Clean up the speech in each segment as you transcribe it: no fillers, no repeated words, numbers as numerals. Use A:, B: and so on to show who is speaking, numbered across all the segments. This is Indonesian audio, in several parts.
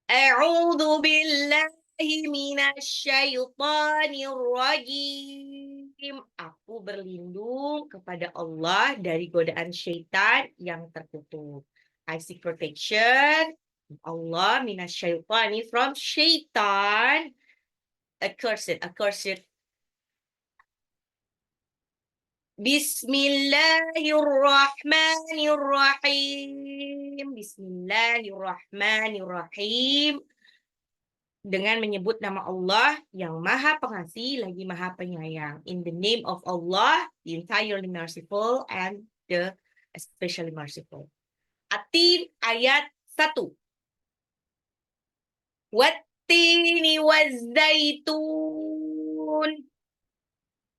A: A'udzu billahi minasyaitonir rajim. Aku berlindung kepada Allah dari godaan syaitan yang terkutuk. I seek protection Allah minasyaitani from syaitan. Accursed. Bismillahirrahmanirrahim. Dengan menyebut nama Allah yang Maha Pengasih lagi Maha Penyayang. In the name of Allah, the entirely merciful and the especially merciful. At-Tin ayat 1. Wat-tini waz-zaitun.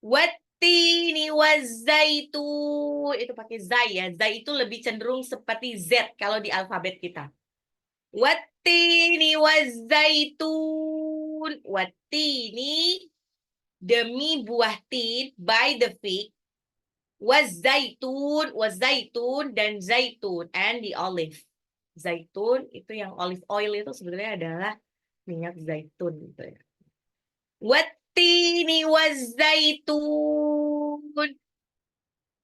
A: Wat-tini waz-zaitun. Itu pakai zai ya. Zai itu lebih cenderung seperti Z kalau di alfabet kita. Wat-tini waz-zaitun. Wat-tini demi buah tin by the fig. Waz-zaitun dan zaitun and the olive. Zaitun itu yang olive oil itu sebenarnya adalah minyak zaitun gitu ya. Wat-tini waz-zaitun.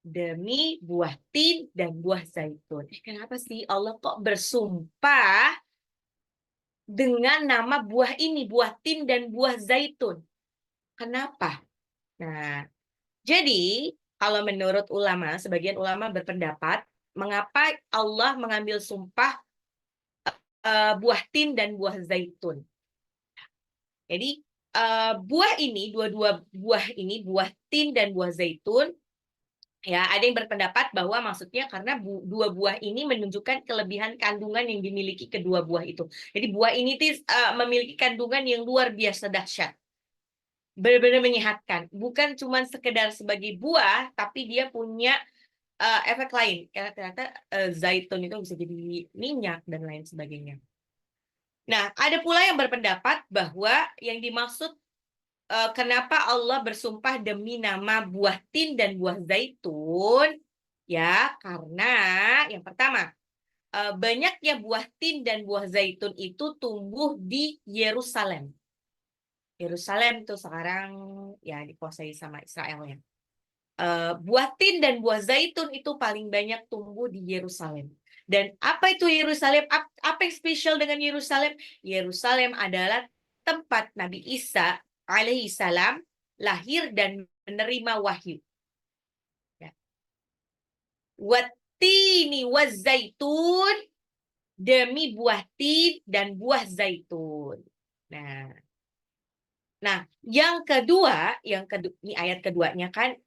A: Demi buah tin dan buah zaitun. Kenapa sih Allah kok bersumpah dengan nama buah ini, buah tin dan buah zaitun? Kenapa? Nah, jadi kalau menurut ulama, sebagian ulama berpendapat, mengapa Allah mengambil sumpah buah tin dan buah zaitun? Jadi buah ini, dua-dua buah ini, buah tin dan buah zaitun, ya, ada yang berpendapat bahwa maksudnya karena dua buah ini menunjukkan kelebihan kandungan yang dimiliki kedua buah itu. Jadi buah ini memiliki kandungan yang luar biasa dahsyat. Benar-benar menyehatkan. Bukan cuma sekedar sebagai buah, tapi dia punya efek lain. Karena ternyata zaitun itu bisa jadi minyak dan lain sebagainya. Nah, ada pula yang berpendapat bahwa yang dimaksud kenapa Allah bersumpah demi nama buah tin dan buah zaitun, ya, karena yang pertama, banyaknya buah tin dan buah zaitun itu tumbuh di Yerusalem. Yerusalem tuh sekarang ya dikuasai sama Israel ya. Buah tin dan buah zaitun itu paling banyak tumbuh di Yerusalem. Dan apa itu Yerusalem? Apa yang spesial dengan Yerusalem? Yerusalem adalah tempat Nabi Isa alaihissalam lahir dan menerima wahyu. Ya. Wattini wazzaitun, demi buah tin dan buah zaitun. Nah, yang kedua ini ayat keduanya kan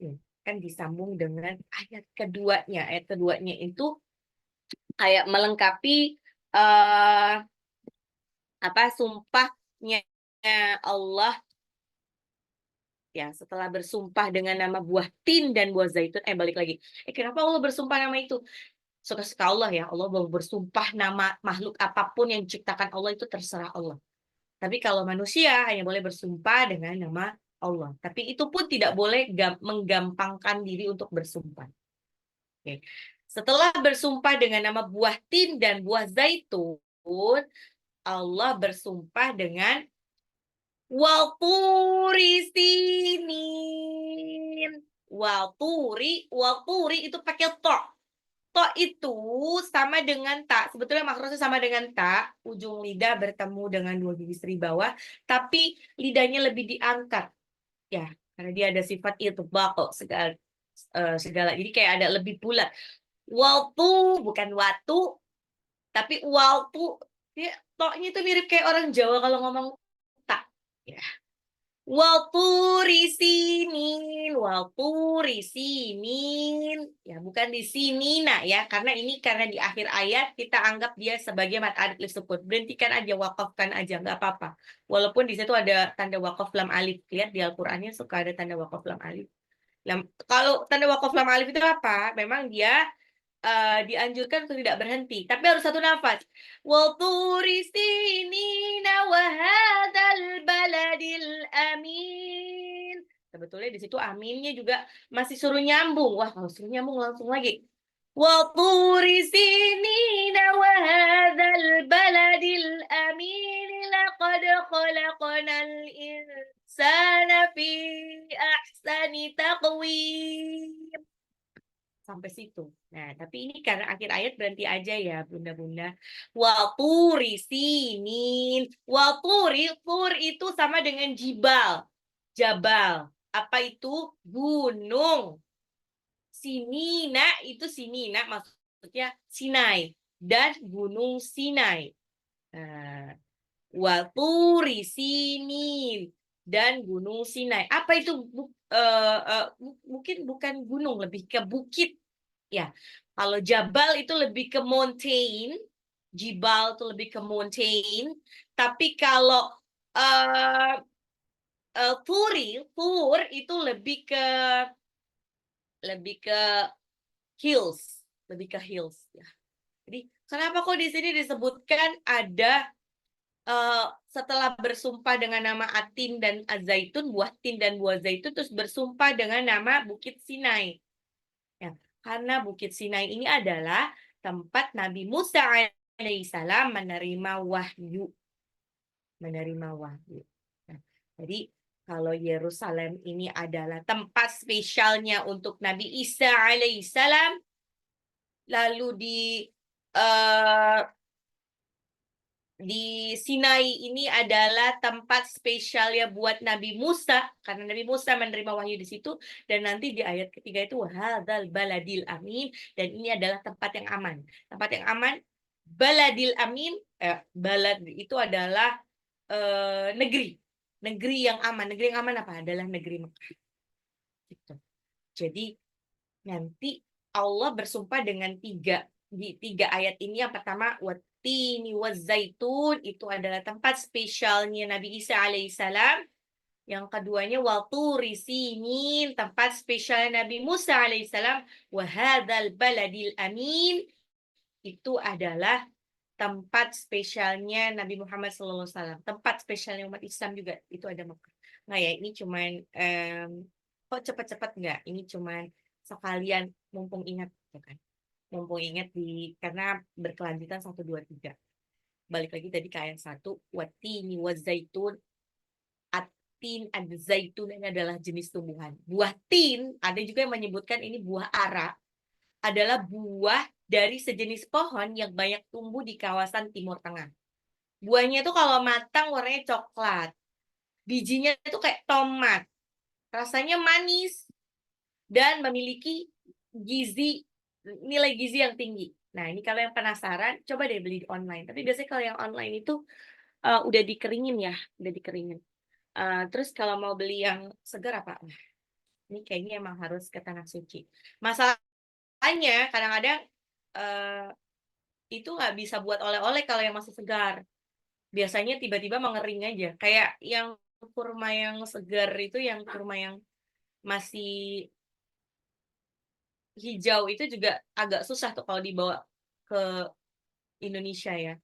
A: disambung dengan ayat keduanya. Ayat keduanya itu kayak melengkapi sumpahnya Allah ya, setelah bersumpah dengan nama buah tin dan buah zaitun, balik lagi. Kenapa Allah bersumpah nama itu? Suka-suka Allah ya, Allah mau bersumpah nama makhluk apapun yang diciptakan Allah itu terserah Allah. Tapi kalau manusia hanya boleh bersumpah dengan nama Allah. Tapi itu pun tidak boleh menggampangkan diri untuk bersumpah. Oke. Setelah bersumpah dengan nama buah tin dan buah zaitun, Allah bersumpah dengan Walturi sinin. Walturi itu pakai to. To itu sama dengan tak. Sebetulnya makrosnya sama dengan tak. Ujung lidah bertemu dengan dua gigi seri bawah, tapi lidahnya lebih diangkat. Ya, karena dia ada sifat itu bako segala. Jadi kayak ada lebih bulat. Waltu bukan watu, tapi waltu. Dia to-nya itu mirip kayak orang Jawa kalau ngomong tak. Ya. Walturi sinin, ya bukan di sini nak ya, karena di akhir ayat kita anggap dia sebagai mad alif sukun. Berhentikan aja, wakafkan aja, nggak apa-apa. Walaupun di situ ada tanda wakaf lam alif, lihat di Al-Qur'annya suka ada tanda wakaf lam alif. Kalau tanda wakaf lam alif itu apa? Memang dia dianjurkan untuk tidak berhenti, tapi harus satu nafas. Walturi sinina wa hadzal baladil amin. Sebetulnya di situ aminnya juga masih suruh nyambung. Wah, kalau suruh nyambung langsung lagi. Walturi sinina wa hadzal baladil amin. khalaqnal insana fi ahsani taqwim. Sampai situ. Nah, tapi ini karena akhir ayat berhenti aja ya, Bunda-bunda. Wa turi sinin. Wa turi, tur itu sama dengan jibal. Jabal. Apa itu? Gunung. Sinina itu Sinina maksudnya Sinai dan Gunung Sinai. Nah, wa turi sinin dan Gunung Sinai. Apa itu? Mungkin bukan gunung, lebih ke bukit. Ya, kalau Jabal itu lebih ke mountain, Jibal itu lebih ke mountain. Tapi kalau Tur itu lebih ke hills, lebih ke hills. Ya. Jadi kenapa kok di sini disebutkan ada setelah bersumpah dengan nama Atin dan Azaitun, buah tin dan buah zaitun, terus bersumpah dengan nama Bukit Sinai. Ya, karena Bukit Sinai ini adalah tempat Nabi Musa alaihissalam menerima wahyu. Menerima wahyu. Nah, jadi kalau Yerusalem ini adalah tempat spesialnya untuk Nabi Isa alaihissalam, lalu di Sinai ini adalah tempat spesial ya buat Nabi Musa, karena Nabi Musa menerima wahyu di situ, dan nanti di ayat ketiga itu wahadzal baladil amin, dan ini adalah tempat yang aman. Tempat yang aman, baladil amin, balad itu adalah negeri yang aman. Negeri yang aman apa? Adalah negeri Mekah. Gitu. Jadi nanti Allah bersumpah dengan di tiga ayat ini. Yang pertama watini wazaitun, itu adalah tempat spesialnya Nabi Isa alaihissalam. Yang keduanya waturi sinin, tempat spesial Nabi Musa alaihissalam. Wahadzal baladil amin, itu adalah tempat spesialnya Nabi Muhammad SAW. Tempat spesialnya umat Islam juga itu ada Mekah. Nah ya, ini cuman kok cepat-cepat nggak? Ini cuman sekalian mumpung ingat, ya kan? Mumpung ingat karena berkelanjutan 1, 2, 3. Balik lagi tadi ke ayat 1, watini wazaitun. Atin dan zaitun ini adalah jenis tumbuhan. Buah tin, ada juga yang menyebutkan ini buah ara, adalah buah dari sejenis pohon yang banyak tumbuh di kawasan Timur Tengah. Buahnya itu kalau matang warnanya coklat. Bijinya itu kayak tomat. Rasanya manis dan memiliki nilai gizi yang tinggi. Nah, ini kalau yang penasaran, coba deh beli di online. Tapi biasanya kalau yang online itu udah dikeringin ya, udah dikeringin. Terus kalau mau beli yang segar apa? Ini kayaknya emang harus ke tanah suci. Masalahnya kadang-kadang itu nggak bisa buat oleh-oleh kalau yang masih segar. Biasanya tiba-tiba mengering aja. Kayak yang kurma yang segar itu, yang kurma yang masih hijau itu juga agak susah tuh kalau dibawa ke Indonesia ya.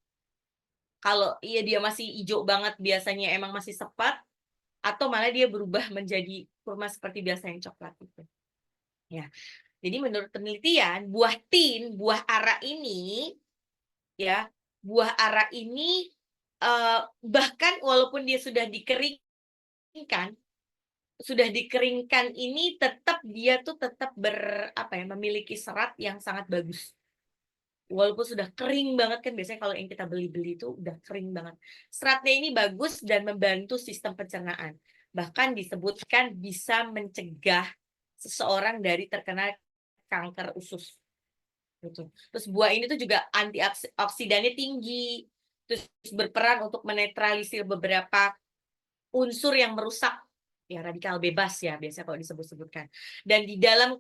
A: Kalau dia masih hijau banget, biasanya emang masih sepat, atau malah dia berubah menjadi kurma seperti biasa yang coklat itu. Ya. Jadi menurut penelitian, buah tin, buah ara ini ya, buah ara ini bahkan walaupun dia sudah dikeringkan ini dia tuh tetap memiliki serat yang sangat bagus. Walaupun sudah kering banget kan, biasanya kalau yang kita beli itu udah kering banget. Seratnya ini bagus dan membantu sistem pencernaan. Bahkan disebutkan bisa mencegah seseorang dari terkena kanker usus. Gitu. Terus buah ini tuh juga antioksidannya tinggi. Terus berperan untuk menetralisir beberapa unsur yang merusak, ya radikal bebas ya biasa kalau disebut-sebutkan. Dan di dalam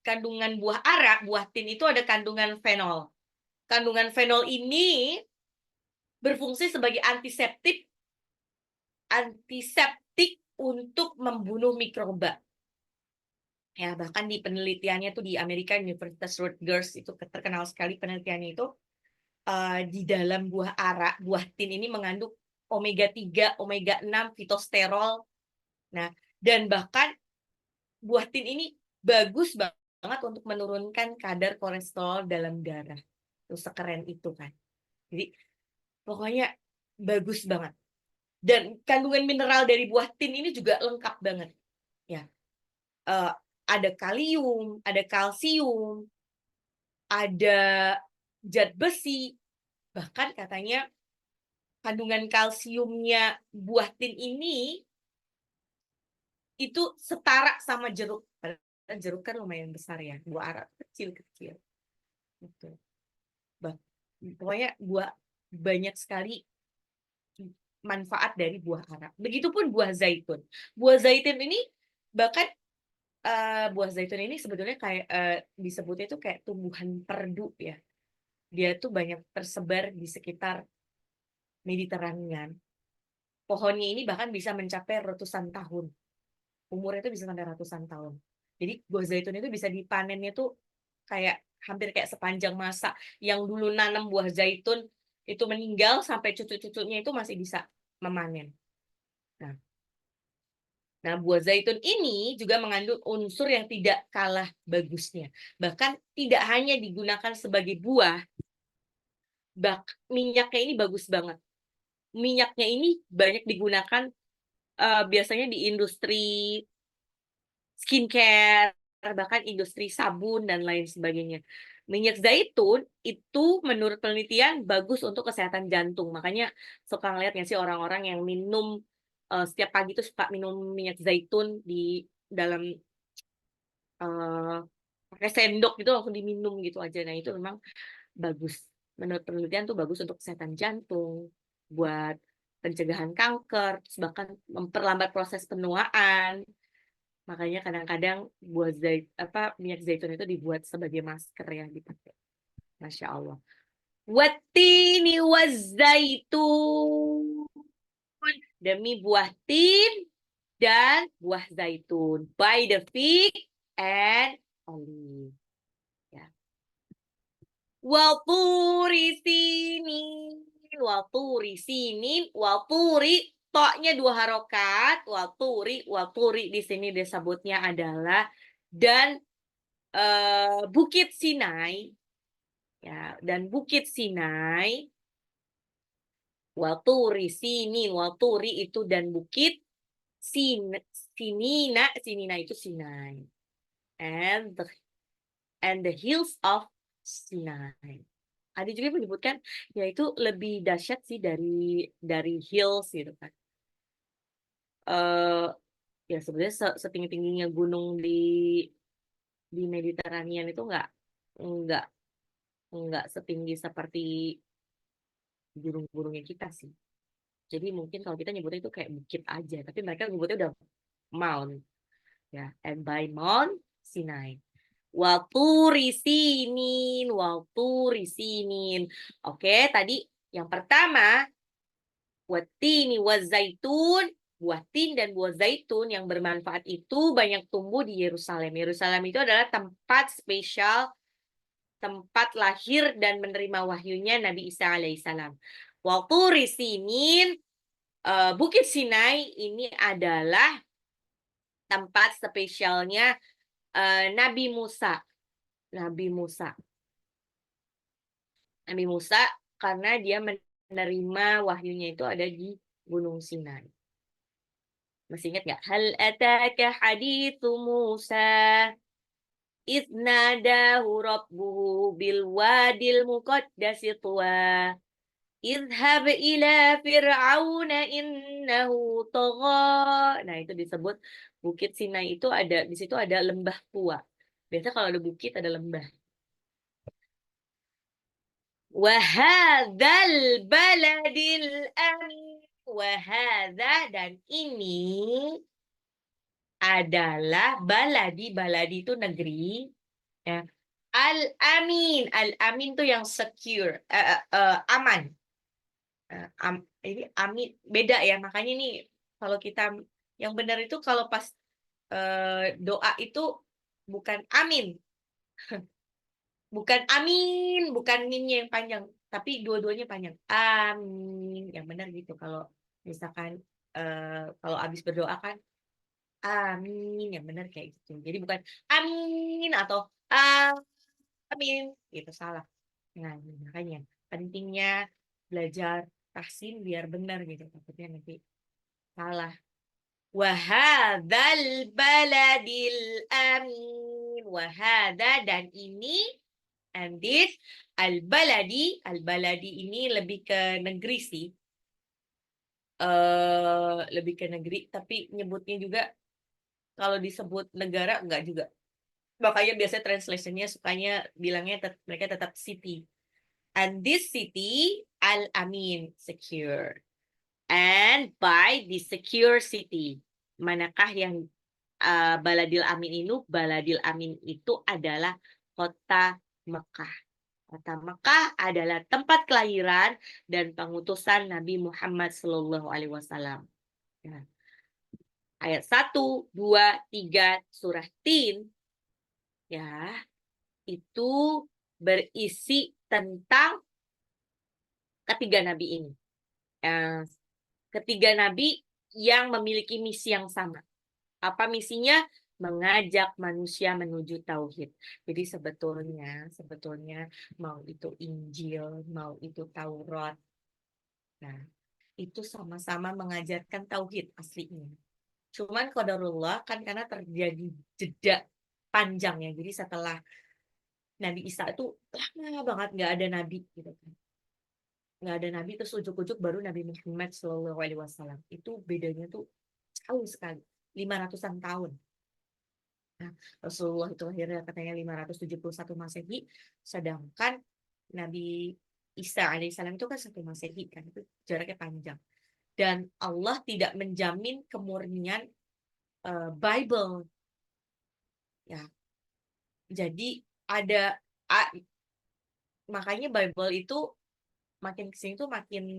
A: kandungan buah ara, buah tin itu ada kandungan fenol. Kandungan fenol ini berfungsi sebagai antiseptik untuk membunuh mikroba. Ya, bahkan di penelitiannya tuh di Amerika, Universitas Rutgers itu terkenal sekali penelitiannya itu, di dalam buah ara, buah tin ini mengandung omega 3, omega 6, fitosterol. Nah, dan bahkan buah tin ini bagus banget untuk menurunkan kadar kolesterol dalam darah. Terus sekeren itu kan. Jadi pokoknya bagus banget. Dan kandungan mineral dari buah tin ini juga lengkap banget. Ya, ada kalium, ada kalsium, ada zat besi, bahkan katanya kandungan kalsiumnya buah tin ini itu setara sama jeruk. Jeruk kan lumayan besar ya, buah Arab kecil-kecil. Gitu. Pokoknya banyak sekali manfaat dari buah Arab. Begitupun buah zaitun. Buah zaitun ini bahkan buah zaitun ini sebetulnya kayak disebutnya itu kayak tumbuhan perdu ya. Dia tuh banyak tersebar di sekitar Mediterania. Pohonnya ini bahkan bisa mencapai ratusan tahun. Umurnya itu bisa sampai ratusan tahun. Jadi buah zaitun itu bisa dipanennya tuh kayak hampir kayak sepanjang masa. Yang dulu nanam buah zaitun itu meninggal sampai cucu-cucunya itu masih bisa memanen. Nah, buah zaitun ini juga mengandung unsur yang tidak kalah bagusnya. Bahkan tidak hanya digunakan sebagai buah, minyaknya ini bagus banget. Minyaknya ini banyak digunakan biasanya di industri skincare, bahkan industri sabun dan lain sebagainya. Minyak zaitun itu menurut penelitian bagus untuk kesehatan jantung. Makanya suka ngeliat nggak sih orang-orang yang minum setiap pagi tuh suka minum minyak zaitun di dalam pakai sendok gitu langsung diminum gitu aja. Nah itu memang bagus. Menurut penelitian tuh bagus untuk kesehatan jantung, buat pencegahan kanker, bahkan memperlambat proses penuaan. Makanya kadang-kadang minyak zaitun itu dibuat sebagai masker ya dipakai. Masya Allah. Watini wazaitun. Demi buah tin dan buah zaitun. By the fig and olive. Ya. Walturi sinin. Walturi sinin. Walturi. Toknya 2 harokat. Walturi di sini disebutnya adalah dan Bukit Sinai, ya, dan Bukit Sinai, Walturi sini, Walturi itu dan Bukit Sinina itu Sinai, and the hills of Sinai. Ada juga yang menyebutkan yaitu lebih dahsyat sih dari hills gitu kan. Ya sebenarnya setinggi-tingginya gunung di Mediterania itu nggak nggak setinggi seperti gunung-gunungnya kita sih. Jadi mungkin kalau kita nyebutnya itu kayak bukit aja, tapi mereka nyebutnya udah mount, ya. And by Mount Sinai. Waturi sinin, waturi sinin. Oke, tadi yang pertama, watini wazaitun, buah tin dan buah zaitun yang bermanfaat itu banyak tumbuh di Yerusalem. Yerusalem itu adalah tempat spesial, tempat lahir dan menerima wahyunya Nabi Isa alaihissalam. Waturi sinin, Bukit Sinai ini adalah tempat spesialnya Nabi Musa. Nabi Musa. Nabi Musa karena dia menerima wahyunya itu ada di Gunung Sinai. Masih ingat nggak? Hal ataka hadithu Musa idh nadahu rabbuhu bil wadil muqaddasi tuwa. Idhab ila fir'auna innahu tagha. Nah, itu disebut Bukit Sinai itu ada di situ ada lembah tua. Biasanya kalau ada bukit ada lembah. Wa hadzal baladil amin. Wa hadza dan ini adalah baladi itu negeri ya. Al-amin. Al-amin tuh yang secure, aman. Ini amin beda ya, makanya nih kalau kita yang benar itu kalau pas doa itu bukan amin, bukan mimnya yang panjang, tapi dua-duanya panjang. Amin, yang benar gitu. Kalau misalkan kalau habis berdoa kan amin, yang benar kayak gitu. Jadi bukan amin atau amin, itu salah. Nah, makanya pentingnya belajar tahsin biar benar gitu. Takutnya nanti Salah. Wahadzal baladil amin. Wahadza dan ini, and this, al-baladi. Al-baladi ini lebih ke negeri sih. Lebih ke negeri, tapi nyebutnya juga kalau disebut negara enggak juga. Makanya biasanya translationnya sukanya bilangnya mereka tetap city. And this city, al-amin, secure. And by the secure city. Manakah yang Baladil Amin itu? Baladil Amin itu adalah kota Mekah. Kota Mekah adalah tempat kelahiran dan pengutusan Nabi Muhammad SAW. Nah, ayat 1, 2, 3 surah Tin ya itu berisi tentang ketiga nabi ini. Ketiga nabi yang memiliki misi yang sama. Apa misinya? Mengajak manusia menuju tauhid. Jadi sebetulnya mau itu Injil, mau itu Taurat, nah itu sama-sama mengajarkan tauhid aslinya. Cuman qadarullah kan karena terjadi jeda panjang ya. Jadi setelah Nabi Isa itu lama banget nggak ada nabi gitu kan. Nggak ada nabi, terus ujuk-ujuk baru Nabi Muhammad SAW. Itu bedanya tuh jauh sekali, 500-an tahun. Nah, Rasulullah itu lahirnya katanya 571 Masehi, sedangkan Nabi Isa alaihissalam itu kan 1 Masehi kan, itu jaraknya panjang. Dan Allah tidak menjamin kemurnian Bible. Ya, jadi ada makanya Bible itu makin kesini tuh makin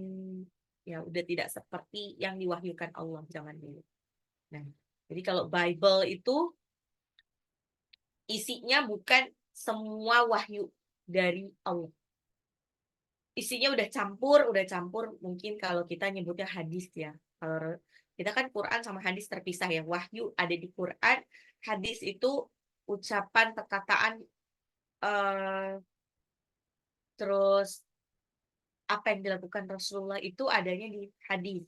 A: ya udah tidak seperti yang diwahyukan Allah zaman dulu. Nah, jadi kalau Bible itu isinya bukan semua wahyu dari Allah. Isinya udah campur mungkin kalau kita nyebutnya hadis ya. Kalau kita kan Quran sama hadis terpisah ya. Wahyu ada di Quran, hadis itu ucapan, perkataan, terus apa yang dilakukan Rasulullah itu adanya di hadis.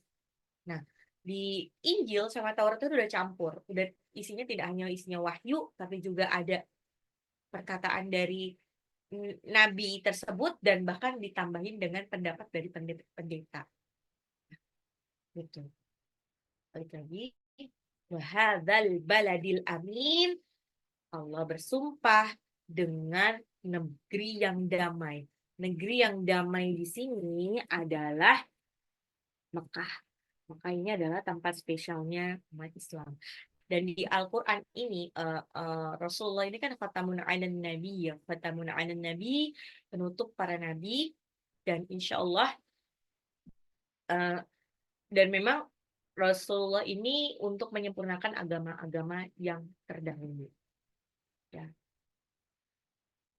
A: Nah, di Injil sama Taurat itu udah campur. Udah isinya tidak hanya isinya wahyu, tapi juga ada perkataan dari nabi tersebut dan bahkan ditambahin dengan pendapat dari pendeta. Gitu. Balik lagi. Wahadzal baladil amin. Allah bersumpah dengan negeri yang damai. Negeri yang damai di sini adalah Mekah. Mekah ini adalah tempat spesialnya umat Islam. Dan di Al-Quran ini Rasulullah ini kan khatamun 'alan nabi ya, khatamun 'alan nabi, penutup para nabi, dan insya Allah dan memang Rasulullah ini untuk menyempurnakan agama-agama yang terdahulu. Ya.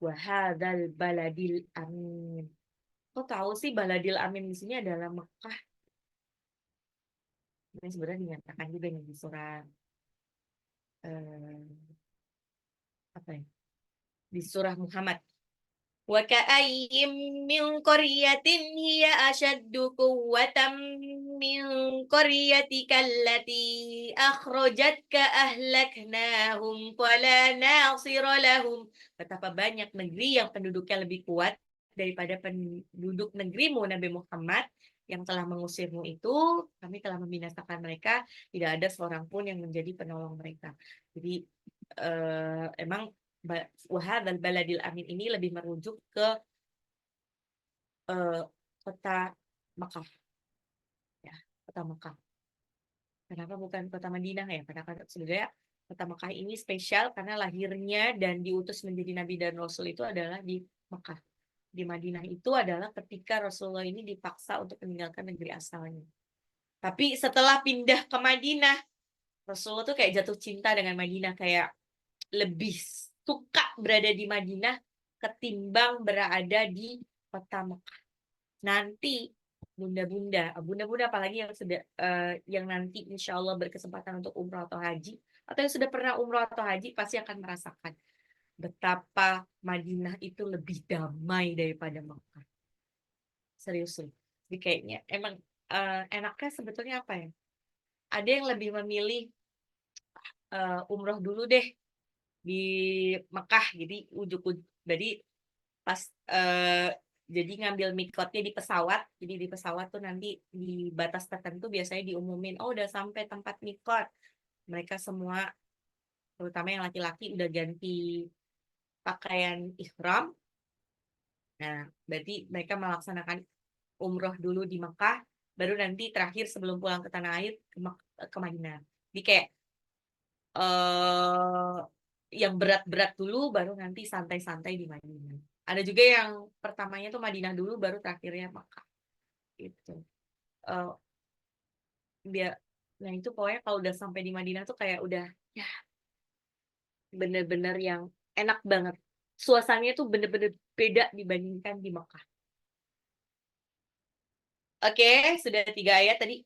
A: Wahadzal baladil amin. Kok tahu sih baladil amin di sini adalah Mekah? Ini sebenarnya dinyatakan juga nih di surah apa ya? Di surah Muhammad. Wa ka'ayyin min qaryatin hiya ashaddu quwwatan min qaryatika allati akhrajatka ahlaknahum fala nasira lahum. Betapa banyak negeri yang penduduknya lebih kuat daripada penduduk negerimu Nabi Muhammad yang telah mengusirmu itu, kami telah membinasakan mereka, tidak ada seorang pun yang menjadi penolong mereka. Jadi emang Wahadzal baladil amin ini lebih merujuk ke kota Mekah, ya, kota Mekah. Kenapa bukan kota Madinah ya? Karena sebenarnya kota Mekah ini spesial karena lahirnya dan diutus menjadi nabi dan rasul itu adalah di Mekah. Di Madinah itu adalah ketika Rasulullah ini dipaksa untuk meninggalkan negeri asalnya. Tapi setelah pindah ke Madinah, Rasulullah tuh kayak jatuh cinta dengan Madinah, kayak lebih suka berada di Madinah ketimbang berada di kota Mekah. Nanti bunda-bunda apalagi yang sudah yang nanti insya Allah berkesempatan untuk umroh atau haji, atau yang sudah pernah umroh atau haji pasti akan merasakan betapa Madinah itu lebih damai daripada Mekah. Serius. Jadi kayaknya emang enaknya sebetulnya apa ya? ada yang lebih memilih umroh dulu deh di Mekah. Jadi pas jadi ngambil mikotnya di pesawat. Jadi di pesawat tuh nanti di batas tertentu biasanya diumumin, oh udah sampai tempat mikot. Mereka semua, terutama yang laki-laki, udah ganti pakaian ihram. Nah, berarti mereka melaksanakan umroh dulu di Mekah, baru nanti terakhir sebelum pulang ke tanah air ke Madinah. Jadi kayak eh yang berat-berat dulu, baru nanti santai-santai di Madinah. Ada juga yang pertamanya tuh Madinah dulu, baru terakhirnya Mekah. Gitu. Eh Dia, nah itu pokoknya kalau udah sampai di Madinah tuh kayak udah ya bener-bener yang enak banget. Suasananya tuh bener-bener beda dibandingkan di Mekah. Oke, sudah 3 ayat tadi.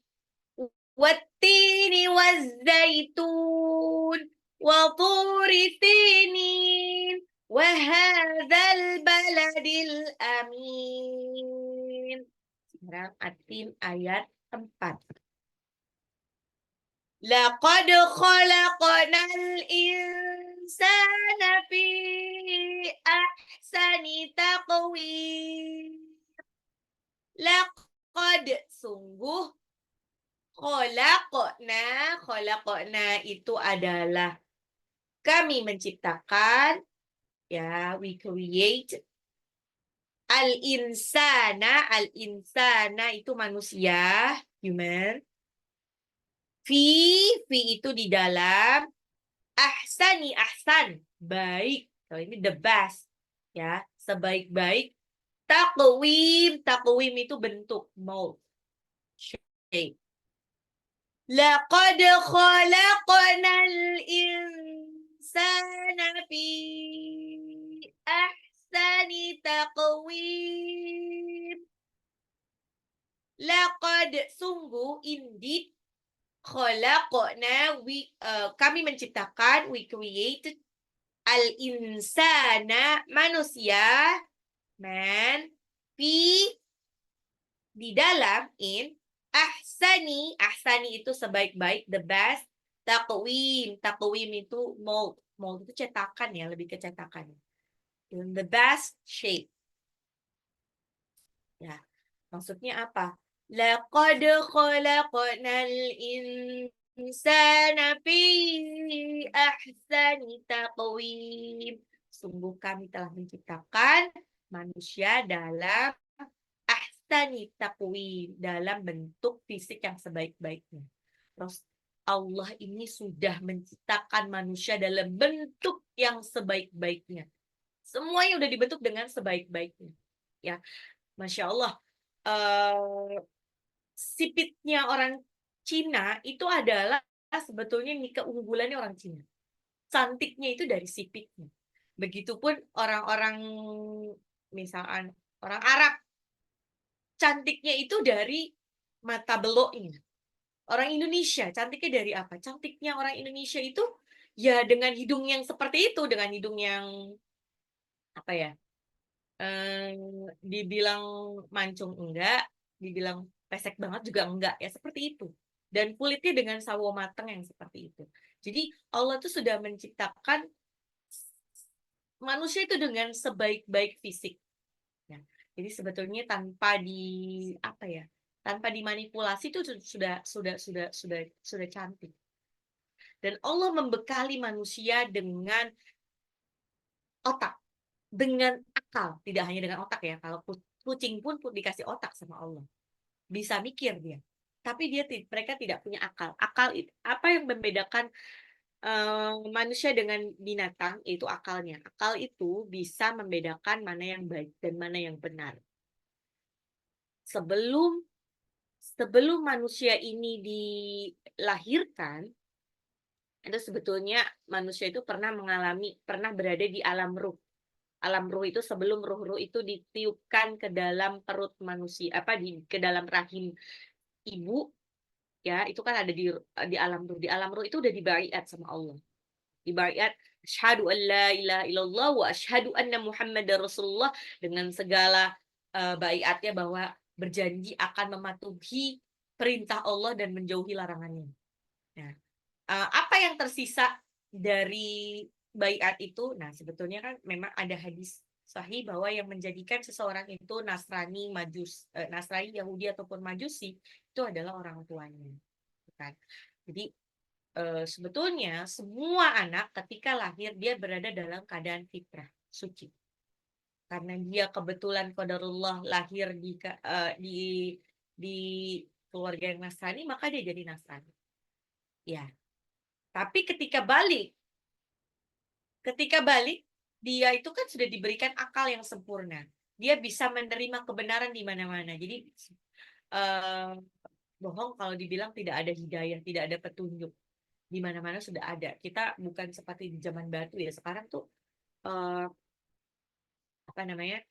A: Wattini wazzaitun wa turi sinin wa hadzal baladil amin. Sekarang Atin ayat 4. Laqad khalaqnal insana fi ahsani taqwim. Laqad, sungguh, khalaqna itu adalah kami menciptakan, ya, we create. Al-insana itu manusia, human. Fi itu di dalam, ahsan, baik. Kalau ini the best, ya, sebaik-baik. Takwim itu bentuk, mold, shape. Laqad khalaqnal insana fi ahsani taqwim. Laqad, sungguh, indeed, khalaqna, kami menciptakan, we created, al-insana, manusia, man, fi, di dalam, in, ahsani itu sebaik-baik, the best, takwim itu mold itu cetakan, ya, lebih ke cetakan, in the best shape, ya. Maksudnya apa? Laqad khalaqnal insana fi ahsani taqwim. Sungguh kami telah menciptakan manusia dalam ahsani taqwim, dalam bentuk fisik yang sebaik-baiknya. Terus Allah ini sudah menciptakan manusia dalam bentuk yang sebaik-baiknya. Semuanya udah dibentuk dengan sebaik-baiknya. Ya, Masya Allah. Sipitnya orang Cina itu adalah sebetulnya keunggulannya orang Cina. Cantiknya itu dari sipitnya. Begitupun orang-orang, misalkan orang Arab, cantiknya itu dari mata beloknya. Orang Indonesia cantiknya dari apa? Cantiknya orang Indonesia itu ya dengan hidung yang seperti itu, dengan hidung yang apa ya? Dibilang mancung enggak, dibilang pesek banget juga enggak, ya seperti itu. Dan kulitnya dengan sawo mateng yang seperti itu. Jadi Allah tuh sudah menciptakan manusia itu dengan sebaik-baik fisik. Ya. Jadi sebetulnya tanpa tanpa dimanipulasi itu sudah cantik. Dan Allah membekali manusia dengan otak, dengan akal, tidak hanya dengan otak, ya. Kalau kucing pun dikasih otak sama Allah, bisa mikir dia, tapi mereka tidak punya akal. Apa yang membedakan manusia dengan binatang? Itu akalnya. Akal itu bisa membedakan mana yang baik dan mana yang benar. Sebelum manusia ini dilahirkan, itu sebetulnya manusia itu pernah berada di alam ruh. Alam ruh itu sebelum ruh-ruh itu ditiupkan ke dalam perut manusia, ke dalam rahim ibu, ya, itu kan ada di alam ruh. Di alam ruh itu udah dibaiat sama Allah. Dibaiat, asyhadu an la ilaha illallah wa asyhadu anna muhammadar rasulullah, dengan segala baiatnya bahwa berjanji akan mematuhi perintah Allah dan menjauhi larangannya. Nah, apa yang tersisa dari baiat itu? Nah, sebetulnya kan memang ada hadis sahih bahwa yang menjadikan seseorang itu Nasrani, Nasrani, Yahudi ataupun Majusi itu adalah orang tuanya, kan? Jadi sebetulnya semua anak ketika lahir dia berada dalam keadaan fitrah suci. Karena dia kebetulan qadarullah lahir di keluarga yang Nasrani, maka dia jadi Nasrani. Ya, tapi ketika balik dia itu kan sudah diberikan akal yang sempurna. Dia bisa menerima kebenaran di mana-mana. Jadi bohong kalau dibilang tidak ada hidayah, tidak ada petunjuk. Di mana-mana sudah ada. Kita bukan seperti di zaman batu ya. Sekarang tuh eh, apa namanya?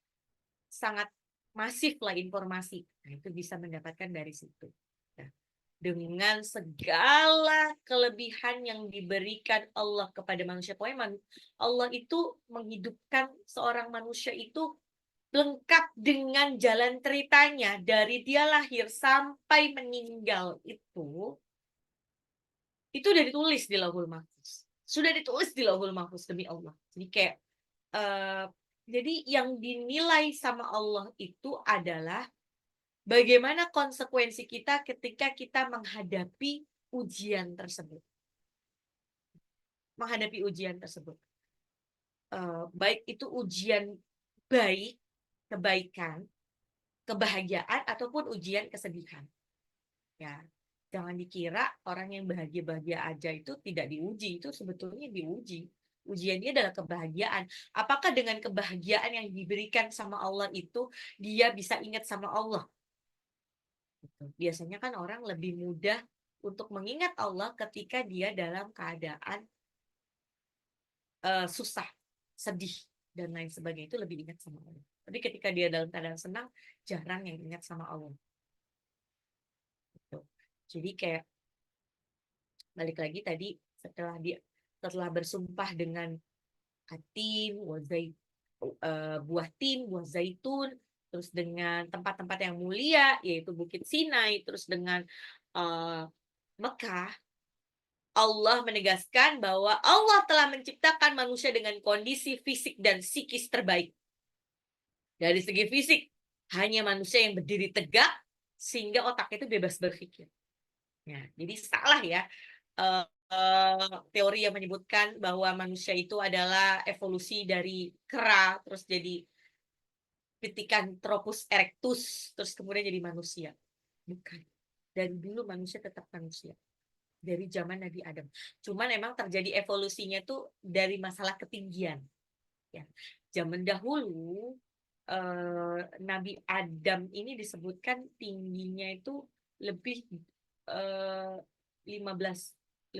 A: Sangat masif lah informasi. Nah, itu bisa mendapatkan dari situ. Nah, dengan segala kelebihan yang diberikan Allah kepada manusia. Pokoknya Allah itu menghidupkan seorang manusia itu lengkap dengan jalan ceritanya dari dia lahir sampai meninggal itu udah ditulis di Lauhul Mahfuz. Sudah ditulis di Lauhul Mahfuz demi Allah. Jadi kayak uh, jadi yang dinilai sama Allah itu adalah bagaimana konsekuensi kita ketika kita menghadapi ujian tersebut. Menghadapi ujian tersebut. Baik itu ujian baik, kebaikan, kebahagiaan, ataupun ujian kesedihan. Ya, jangan dikira orang yang bahagia-bahagia aja itu tidak diuji. Itu sebetulnya diuji. Ujiannya adalah kebahagiaan. Apakah dengan kebahagiaan yang diberikan sama Allah itu, dia bisa ingat sama Allah? Biasanya kan orang lebih mudah untuk mengingat Allah ketika dia dalam keadaan susah, sedih, dan lain sebagainya, itu lebih ingat sama Allah. Tapi ketika dia dalam keadaan senang, jarang yang ingat sama Allah. Gitu. Jadi kayak balik lagi tadi setelah bersumpah dengan tin, buah tin, buah zaitun, terus dengan tempat-tempat yang mulia yaitu Bukit Sinai, terus dengan uh, Mekah, Allah menegaskan bahwa Allah telah menciptakan manusia dengan kondisi fisik dan psikis terbaik. Dari segi fisik, hanya manusia yang berdiri tegak sehingga otak itu bebas berpikir. Ya, jadi salah ya teori yang menyebutkan bahwa manusia itu adalah evolusi dari kera terus jadi Pithecanthropus erectus terus kemudian jadi manusia. Bukan. Dari dulu manusia tetap manusia. Dari zaman Nabi Adam. Cuman memang terjadi evolusinya tuh dari masalah ketinggian. Ya. Zaman dahulu Nabi Adam ini disebutkan tingginya itu lebih 15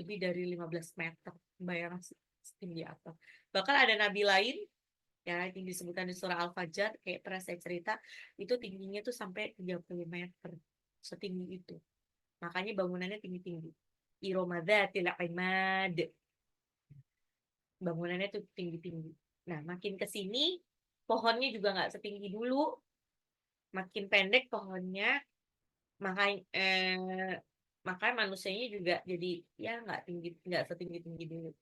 A: lebih dari 15 meter. Bayangkan setinggi apa. Bahkan ada nabi lain ya yang disebutkan di surah Al-Fajr kayak pernah saya cerita itu tingginya tuh sampai 30 meter. Setinggi itu. Makanya bangunannya tinggi-tinggi. Iromadzatil imad. Bangunannya tuh tinggi-tinggi. Nah, makin ke sini pohonnya juga nggak setinggi dulu, makin pendek pohonnya, makanya makanya manusianya juga jadi ya nggak setinggi tinggi dulu.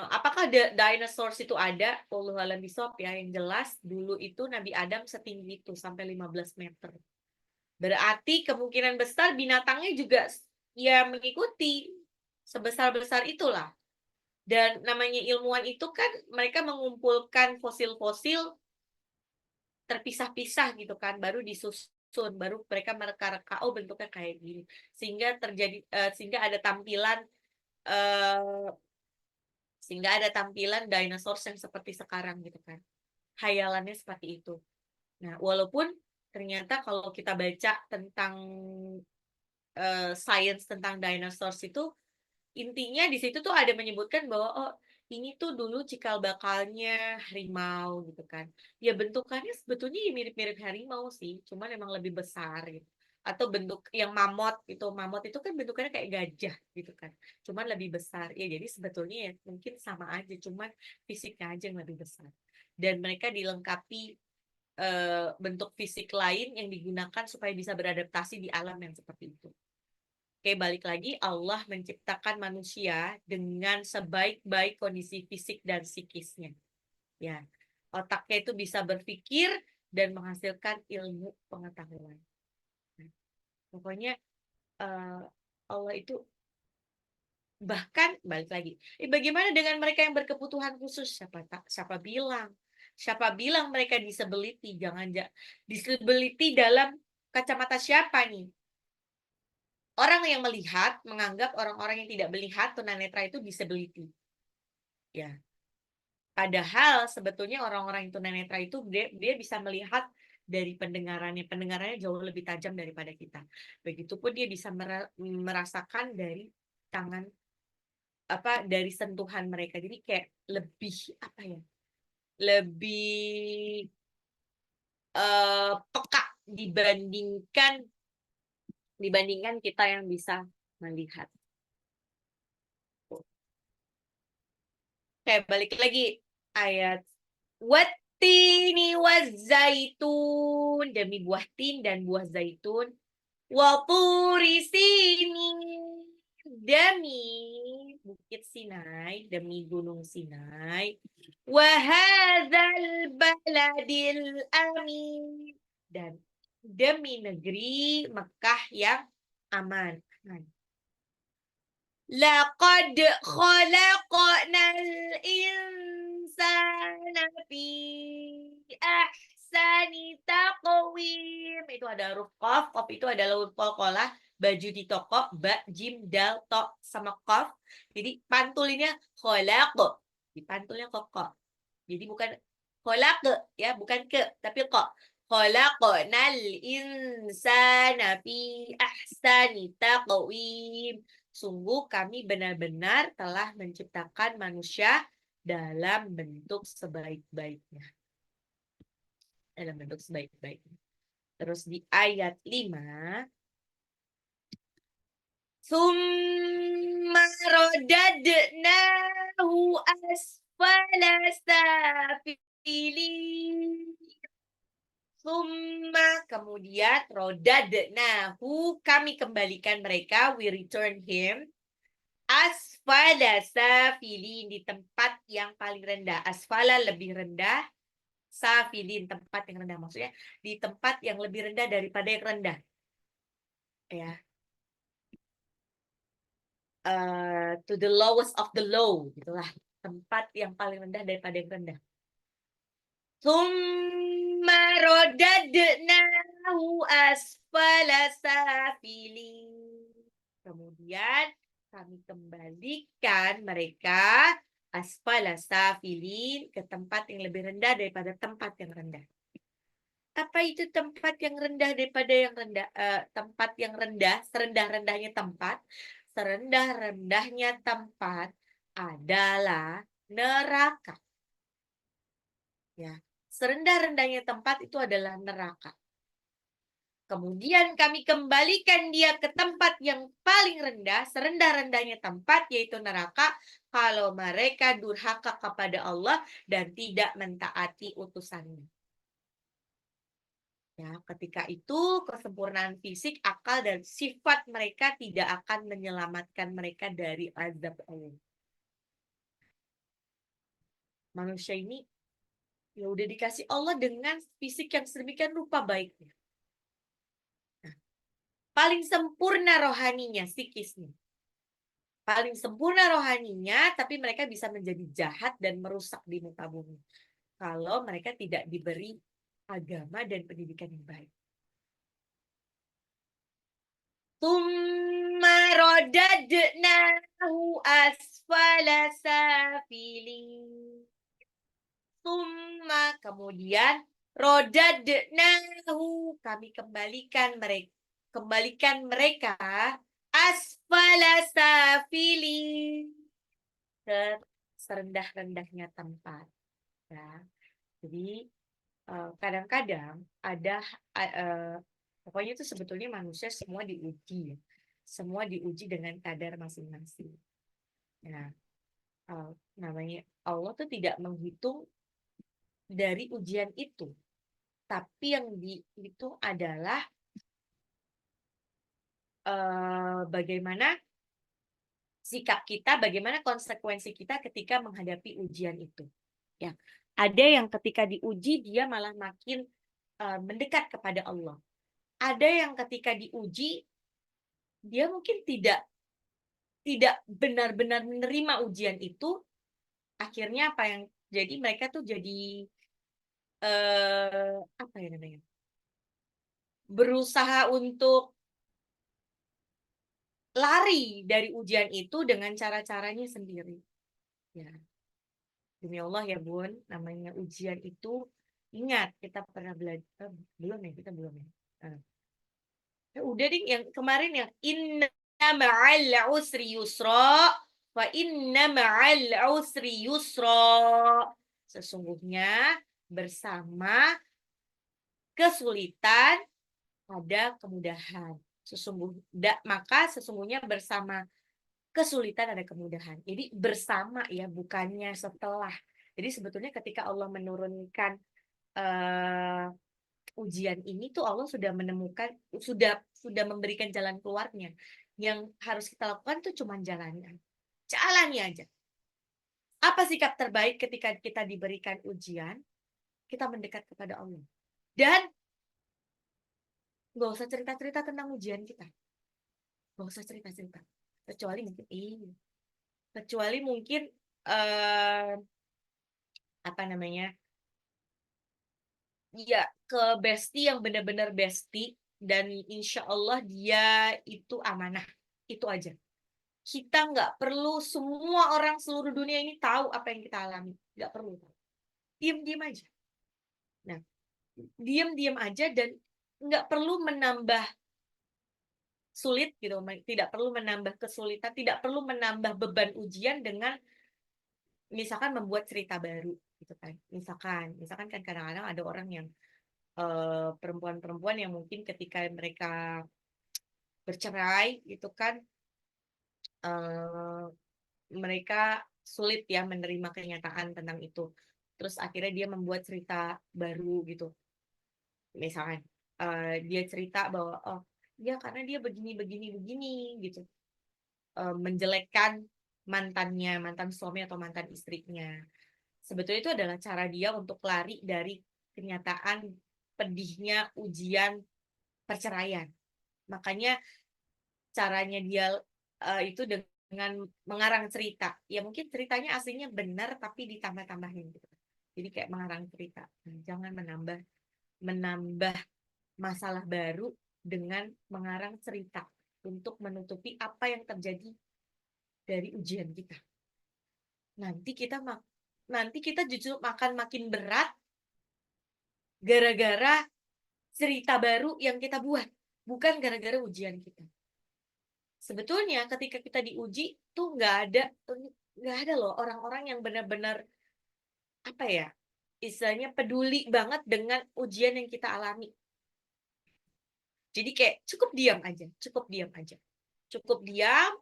A: Apakah dinosaurus itu ada? Wallahu a'lam bishawab ya. Yang jelas dulu itu Nabi Adam setinggi itu sampai 15 meter. Berarti kemungkinan besar binatangnya juga ya mengikuti sebesar-besar itulah. Dan namanya ilmuwan itu kan mereka mengumpulkan fosil-fosil terpisah-pisah gitu kan, baru disusun, baru mereka mereka-reka, oh bentuknya kayak gini, sehingga ada tampilan uh, dinosaurus yang seperti sekarang gitu kan, hayalannya seperti itu. Nah, walaupun ternyata kalau kita baca tentang sains tentang dinosaurus itu intinya di situ tuh ada menyebutkan bahwa oh ini tuh dulu cikal bakalnya harimau gitu kan. Ya bentukannya sebetulnya mirip-mirip harimau sih, cuman emang lebih besar gitu. Atau bentuk yang mamut itu kan bentukannya kayak gajah gitu kan. Cuman lebih besar. Ya jadi sebetulnya ya mungkin sama aja, cuman fisiknya aja yang lebih besar. Dan mereka dilengkapi bentuk fisik lain yang digunakan supaya bisa beradaptasi di alam yang seperti itu. Oke, balik lagi, Allah menciptakan manusia dengan sebaik-baik kondisi fisik dan psikisnya. Ya, otaknya itu bisa berpikir dan menghasilkan ilmu pengetahuan. Nah, pokoknya Allah itu bahkan balik lagi. Bagaimana dengan mereka yang berkebutuhan khusus? Siapa bilang? Siapa bilang mereka disability? Disability dalam kacamata siapa nih? Orang yang melihat menganggap orang-orang yang tidak melihat tunanetra itu disability. Ya. Padahal sebetulnya orang-orang yang tunanetra itu dia bisa melihat dari pendengarannya jauh lebih tajam daripada kita. Begitupun dia bisa merasakan dari tangan dari sentuhan mereka. Jadi kayak lebih apa ya? Lebih peka dibandingkan kita yang bisa melihat. Oke, balik lagi ayat wattini wazzaitun, demi buah tin dan buah zaitun, wa turi sinin, demi bukit Sinai, demi gunung Sinai, wa hadzal baladil amin, dan demi negeri Mekah yang aman. Laqad khalaqnal insana fi ahsani taqwim. Itu ada huruf qaf, qaf itu adalah huruf qalqalah, baju di toko, ba, jim, dal, to, sama qaf. Jadi pantulinnya khalaq. Dipantulnya kok. Jadi bukan khalaq ya, bukan ke, tapi kok. Khalaqnal insana fi ahsani taqwim. Sungguh kami benar-benar telah menciptakan manusia dalam bentuk sebaik-baiknya. Dalam bentuk sebaik-baiknya. Terus di ayat 5. Summa radadnahu asfala safilin. Summa, kemudian rodadnahu, kami kembalikan mereka, we return him, asfala safilin, di tempat yang paling rendah. Asfala lebih rendah, safilin tempat yang rendah, maksudnya di tempat yang lebih rendah daripada yang rendah. Ya. To the lowest of the low, gitulah. Tempat yang paling rendah daripada yang rendah. Summa rodadnahu asfala safilin. Kemudian kami kembalikan mereka asfala safilin, ke tempat yang lebih rendah daripada tempat yang rendah. Apa itu tempat yang rendah daripada yang rendah? Tempat yang rendah, serendah-rendahnya tempat. Serendah-rendahnya tempat adalah neraka. Ya. Serendah-rendahnya tempat itu adalah neraka. Kemudian kami kembalikan dia ke tempat yang paling rendah, serendah-rendahnya tempat, yaitu neraka, kalau mereka durhaka kepada Allah dan tidak mentaati utusannya. Ya, ketika itu kesempurnaan fisik, akal, dan sifat mereka tidak akan menyelamatkan mereka dari azab Allah. Manusia ini ya udah dikasih Allah dengan fisik yang sedemikian rupa baiknya. Nah, paling sempurna rohaninya, psikisnya. Paling sempurna rohaninya, tapi mereka bisa menjadi jahat dan merusak di muka bumi. Kalau mereka tidak diberi agama dan pendidikan yang baik. Tumma rodadnahu asfala safilin. Tumma, kemudian rodadnahu, kami kembalikan mereka asfala safilin, ke serendah-rendahnya tempat. Ya. Jadi kadang-kadang ada pokoknya itu sebetulnya manusia semua diuji, semua diuji dengan kadar masing-masing. Nah, namanya Allah tuh tidak menghitung dari ujian itu, tapi yang dihitung adalah bagaimana sikap kita, bagaimana konsekuensi kita ketika menghadapi ujian itu. Ya, ada yang ketika diuji dia malah makin mendekat kepada Allah. Ada yang ketika diuji dia mungkin tidak benar-benar menerima ujian itu, akhirnya apa yang jadi mereka tuh jadi apa ya namanya? Berusaha untuk lari dari ujian itu dengan cara-caranya sendiri. Ya, demi Allah ya Bun, namanya ujian itu, ingat kita pernah belajar, belum ya, kita belum ya. Udah ding, yang kemarin yang inna ma'al usri yusra, wa inna ma'al usri yusra. Sesungguhnya bersama kesulitan ada kemudahan. Maka sesungguhnya bersama kesulitan ada kemudahan. Jadi bersama ya, bukannya setelah. Jadi sebetulnya ketika Allah menurunkan ujian ini tuh Allah sudah menemukan, sudah memberikan jalan keluarnya. Yang harus kita lakukan tuh cuma jalani aja. Apa sikap terbaik ketika kita diberikan ujian? Kita mendekat kepada Allah. Dan nggak usah cerita-cerita tentang ujian kita. Nggak usah cerita-cerita. Kecuali mungkin apa namanya? Ya, ke bestie yang benar-benar bestie dan insya Allah dia itu amanah. Itu aja. Kita nggak perlu semua orang seluruh dunia ini tahu apa yang kita alami. Nggak perlu. Diam-diam aja. Nah, diam-diam aja dan nggak perlu menambah sulit gitu, tidak perlu menambah kesulitan, tidak perlu menambah beban ujian dengan misalkan membuat cerita baru gitu kan. Misalkan kan kadang-kadang ada orang yang perempuan-perempuan yang mungkin ketika mereka bercerai gitu kan, mereka sulit ya menerima kenyataan tentang itu. Terus akhirnya dia membuat cerita baru gitu. Misalkan dia cerita bahwa oh ya karena dia begini gitu. Menjelekkan mantan suami atau mantan istrinya. Sebetulnya itu adalah cara dia untuk lari dari kenyataan pedihnya ujian perceraian. Makanya caranya dia itu dengan mengarang cerita. Ya mungkin ceritanya aslinya benar tapi ditambah-tambahin gitu. Jadi kayak mengarang cerita. Jangan menambah masalah baru dengan mengarang cerita untuk menutupi apa yang terjadi dari ujian kita. Nanti kita justru makin berat gara-gara cerita baru yang kita buat, bukan gara-gara ujian kita. Sebetulnya ketika kita diuji tuh nggak ada loh orang-orang yang benar-benar apa ya, istilahnya peduli banget dengan ujian yang kita alami. Jadi kayak cukup diam aja. Cukup diam,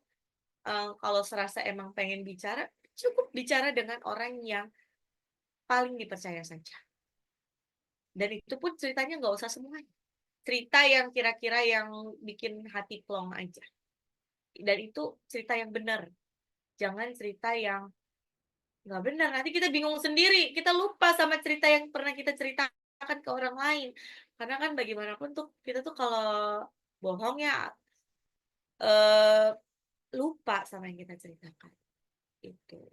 A: kalau serasa emang pengen bicara, cukup bicara dengan orang yang paling dipercaya saja. Dan itu pun ceritanya nggak usah semuanya. Cerita yang kira-kira yang bikin hati plong aja. Dan itu cerita yang benar. Jangan cerita yang nggak benar. Nanti kita bingung sendiri. Kita lupa sama cerita yang pernah kita ceritakan ke orang lain. Karena kan bagaimanapun tuh kita tuh kalau bohong ya lupa sama yang kita ceritakan. Itu.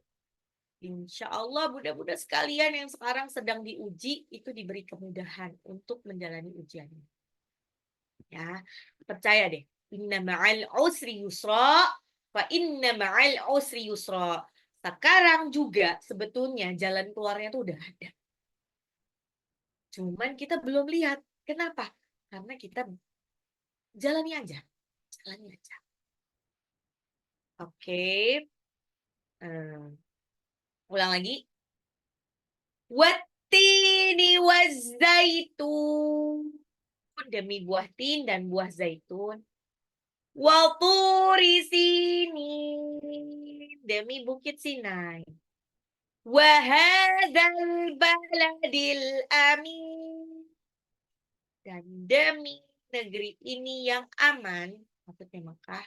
A: Insya Allah budak-budak sekalian yang sekarang sedang diuji itu diberi kemudahan untuk menjalani ujiannya. Ya, percaya deh. Inna ma'al usri yusra, fa inna ma'al usri yusra. Sekarang juga sebetulnya jalan keluarnya tuh udah ada. Cuman kita belum lihat. Kenapa? Karena kita jalani aja. Oke. Ulang lagi. Wattini wazzaitun. Demi buah tin dan buah zaitun. Waturi sinin. Demi bukit Sinai. Wahadzal baladil amin. Dan demi negeri ini yang aman. Maksudnya Mekah.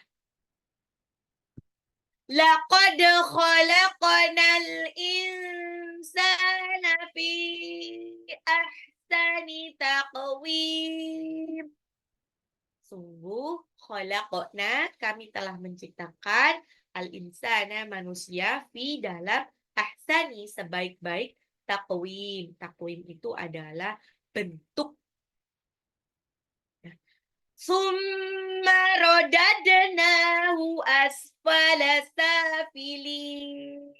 A: Laqad khalaqnal insana fi ahsani taqwim. Sungguh khalaqna, kami telah menciptakan al-insana, manusia, fi dalam ahsani, sebaik-baik taqwim. Taqwim itu adalah bentuk. Summa rodadnahu asfala safilin.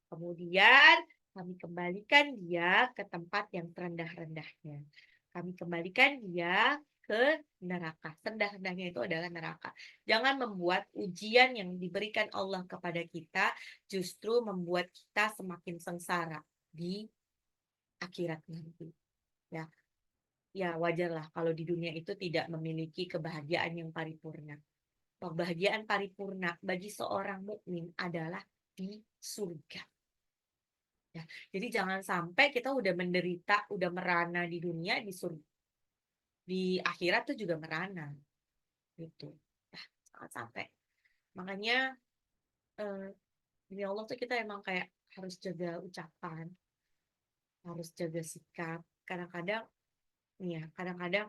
A: Kemudian kami kembalikan dia ke tempat yang terendah-rendahnya. Kami kembalikan dia ke neraka. Rendah-rendahnya itu adalah neraka. Jangan membuat ujian yang diberikan Allah kepada kita justru membuat kita semakin sengsara di akhirat nanti. Ya, ya wajarlah kalau di dunia itu tidak memiliki kebahagiaan yang paripurna. Kebahagiaan paripurna bagi seorang mukmin adalah di surga. Ya, jadi jangan sampai kita udah menderita, udah merana di dunia, di surga, di akhirat tuh juga merana, gitu. Ya, jangan sampai. Makanya demi Allah tuh kita emang kayak harus jaga ucapan, harus jaga sikap. Kadang-kadang, ya, kadang-kadang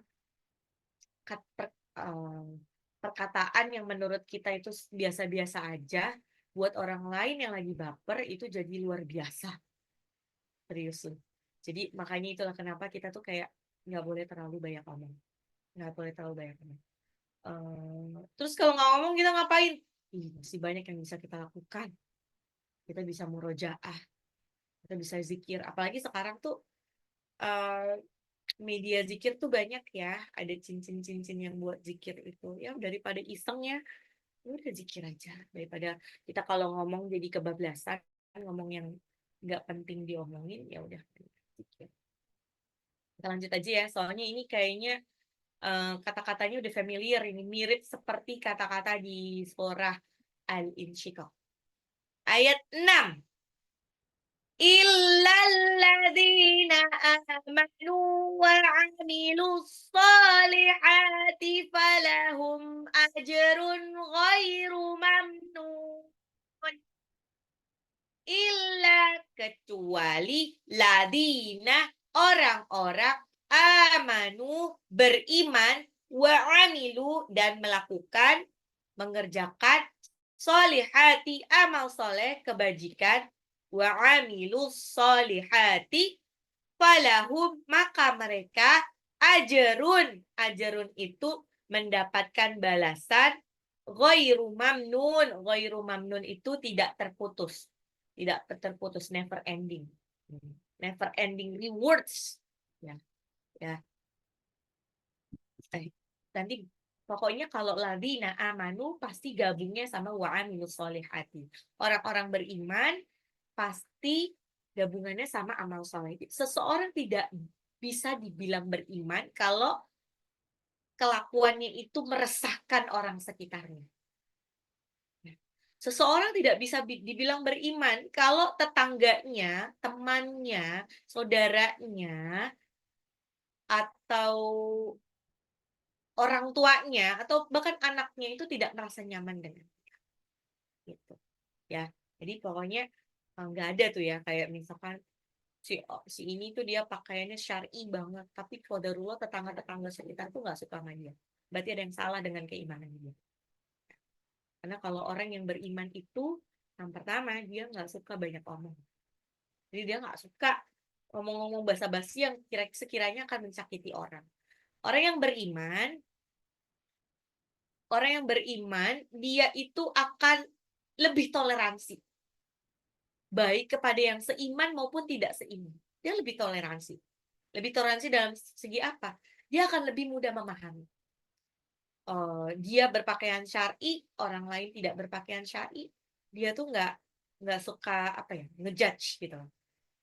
A: perkataan yang menurut kita itu biasa-biasa aja, buat orang lain yang lagi baper itu jadi luar biasa. Serius loh. Jadi makanya itulah kenapa kita tuh kayak nggak boleh terlalu banyak ngomong. Nggak boleh terlalu banyak ngomong. Terus kalau nggak ngomong kita ngapain? Masih banyak yang bisa kita lakukan. Kita bisa murojaah. Kita bisa zikir. Apalagi sekarang tuh media zikir tuh banyak ya. Ada cincin-cincin yang buat zikir itu. Ya daripada isengnya, udah zikir aja. Daripada kita kalau ngomong jadi kebablasan, ngomong yang nggak penting diomongin, ya udah zikir. Kita lanjut aja ya, soalnya ini kayaknya kata-katanya udah familiar, ini mirip seperti kata-kata di surah Al-Insyiqaq. Ayat 6. Illalladzina amanu wa amilus solihati falahum ajrun ghairu mamnun. Illa, kecuali ladina, orang-orang amanu, beriman, wa amilu, dan melakukan, mengerjakan solihati, amal soleh, kebajikan, wa amilu solihati, falahum, maka mereka ajrun. Ajrun itu mendapatkan balasan, ghairu mamnun. Ghairu mamnun itu tidak terputus. Tidak terputus, never ending. Never ending rewards. Ya, ya. Nanti pokoknya kalau ladina amanu pasti gabungnya sama wa amilus solihati. Orang-orang beriman pasti gabungannya sama amal soleh. Seseorang tidak bisa dibilang beriman kalau kelakuannya itu meresahkan orang sekitarnya. Seseorang tidak bisa dibilang beriman kalau tetangganya, temannya, saudaranya, atau orang tuanya, atau bahkan anaknya itu tidak merasa nyaman dengan dia. Gitu. Ya, jadi pokoknya nggak ada tuh ya, kayak misalkan si ini tuh dia pakaiannya syar'i banget, tapi qadarullah tetangga-tetangga sekitar tuh nggak suka sama dia. Berarti ada yang salah dengan keimanan dia. Karena kalau orang yang beriman itu, yang pertama dia nggak suka banyak omong. Jadi dia nggak suka ngomong-ngomong basa-basi yang sekiranya akan menyakiti orang. Orang yang beriman, dia itu akan lebih toleransi. Baik kepada yang seiman maupun tidak seiman. Dia lebih toleransi. Lebih toleransi dalam segi apa? Dia akan lebih mudah memahami. Dia berpakaian syar'i, orang lain tidak berpakaian syar'i, dia tuh nggak suka apa ya, ngejudge gitu.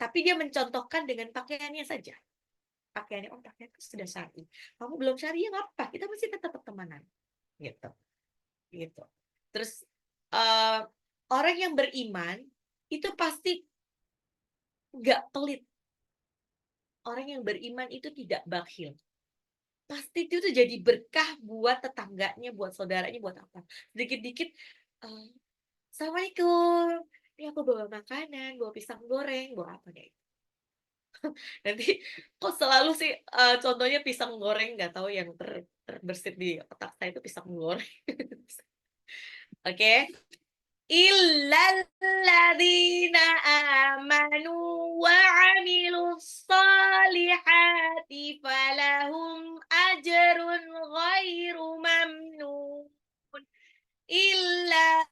A: Tapi dia mencontohkan dengan pakaiannya saja. Pakaiannya, pakaiannya sudah syar'i. Kamu belum syar'i, ya nggak apa, kita masih tetap temenan. Gitu. Terus orang yang beriman itu pasti nggak pelit. Orang yang beriman itu tidak bakhil. pasti itu tuh jadi berkah buat tetangganya, buat saudaranya, buat apa. Dikit-dikit, "Assalamualaikum, ini aku bawa makanan, bawa pisang goreng, bawa apa," kayak gitu. Nanti kok selalu sih, contohnya pisang goreng, nggak tahu yang terbersit di otak saya itu pisang goreng. Oke. Illal ladzina amanu wa 'amilus sholihati falahum ajrun ghairu mamnun. Illa,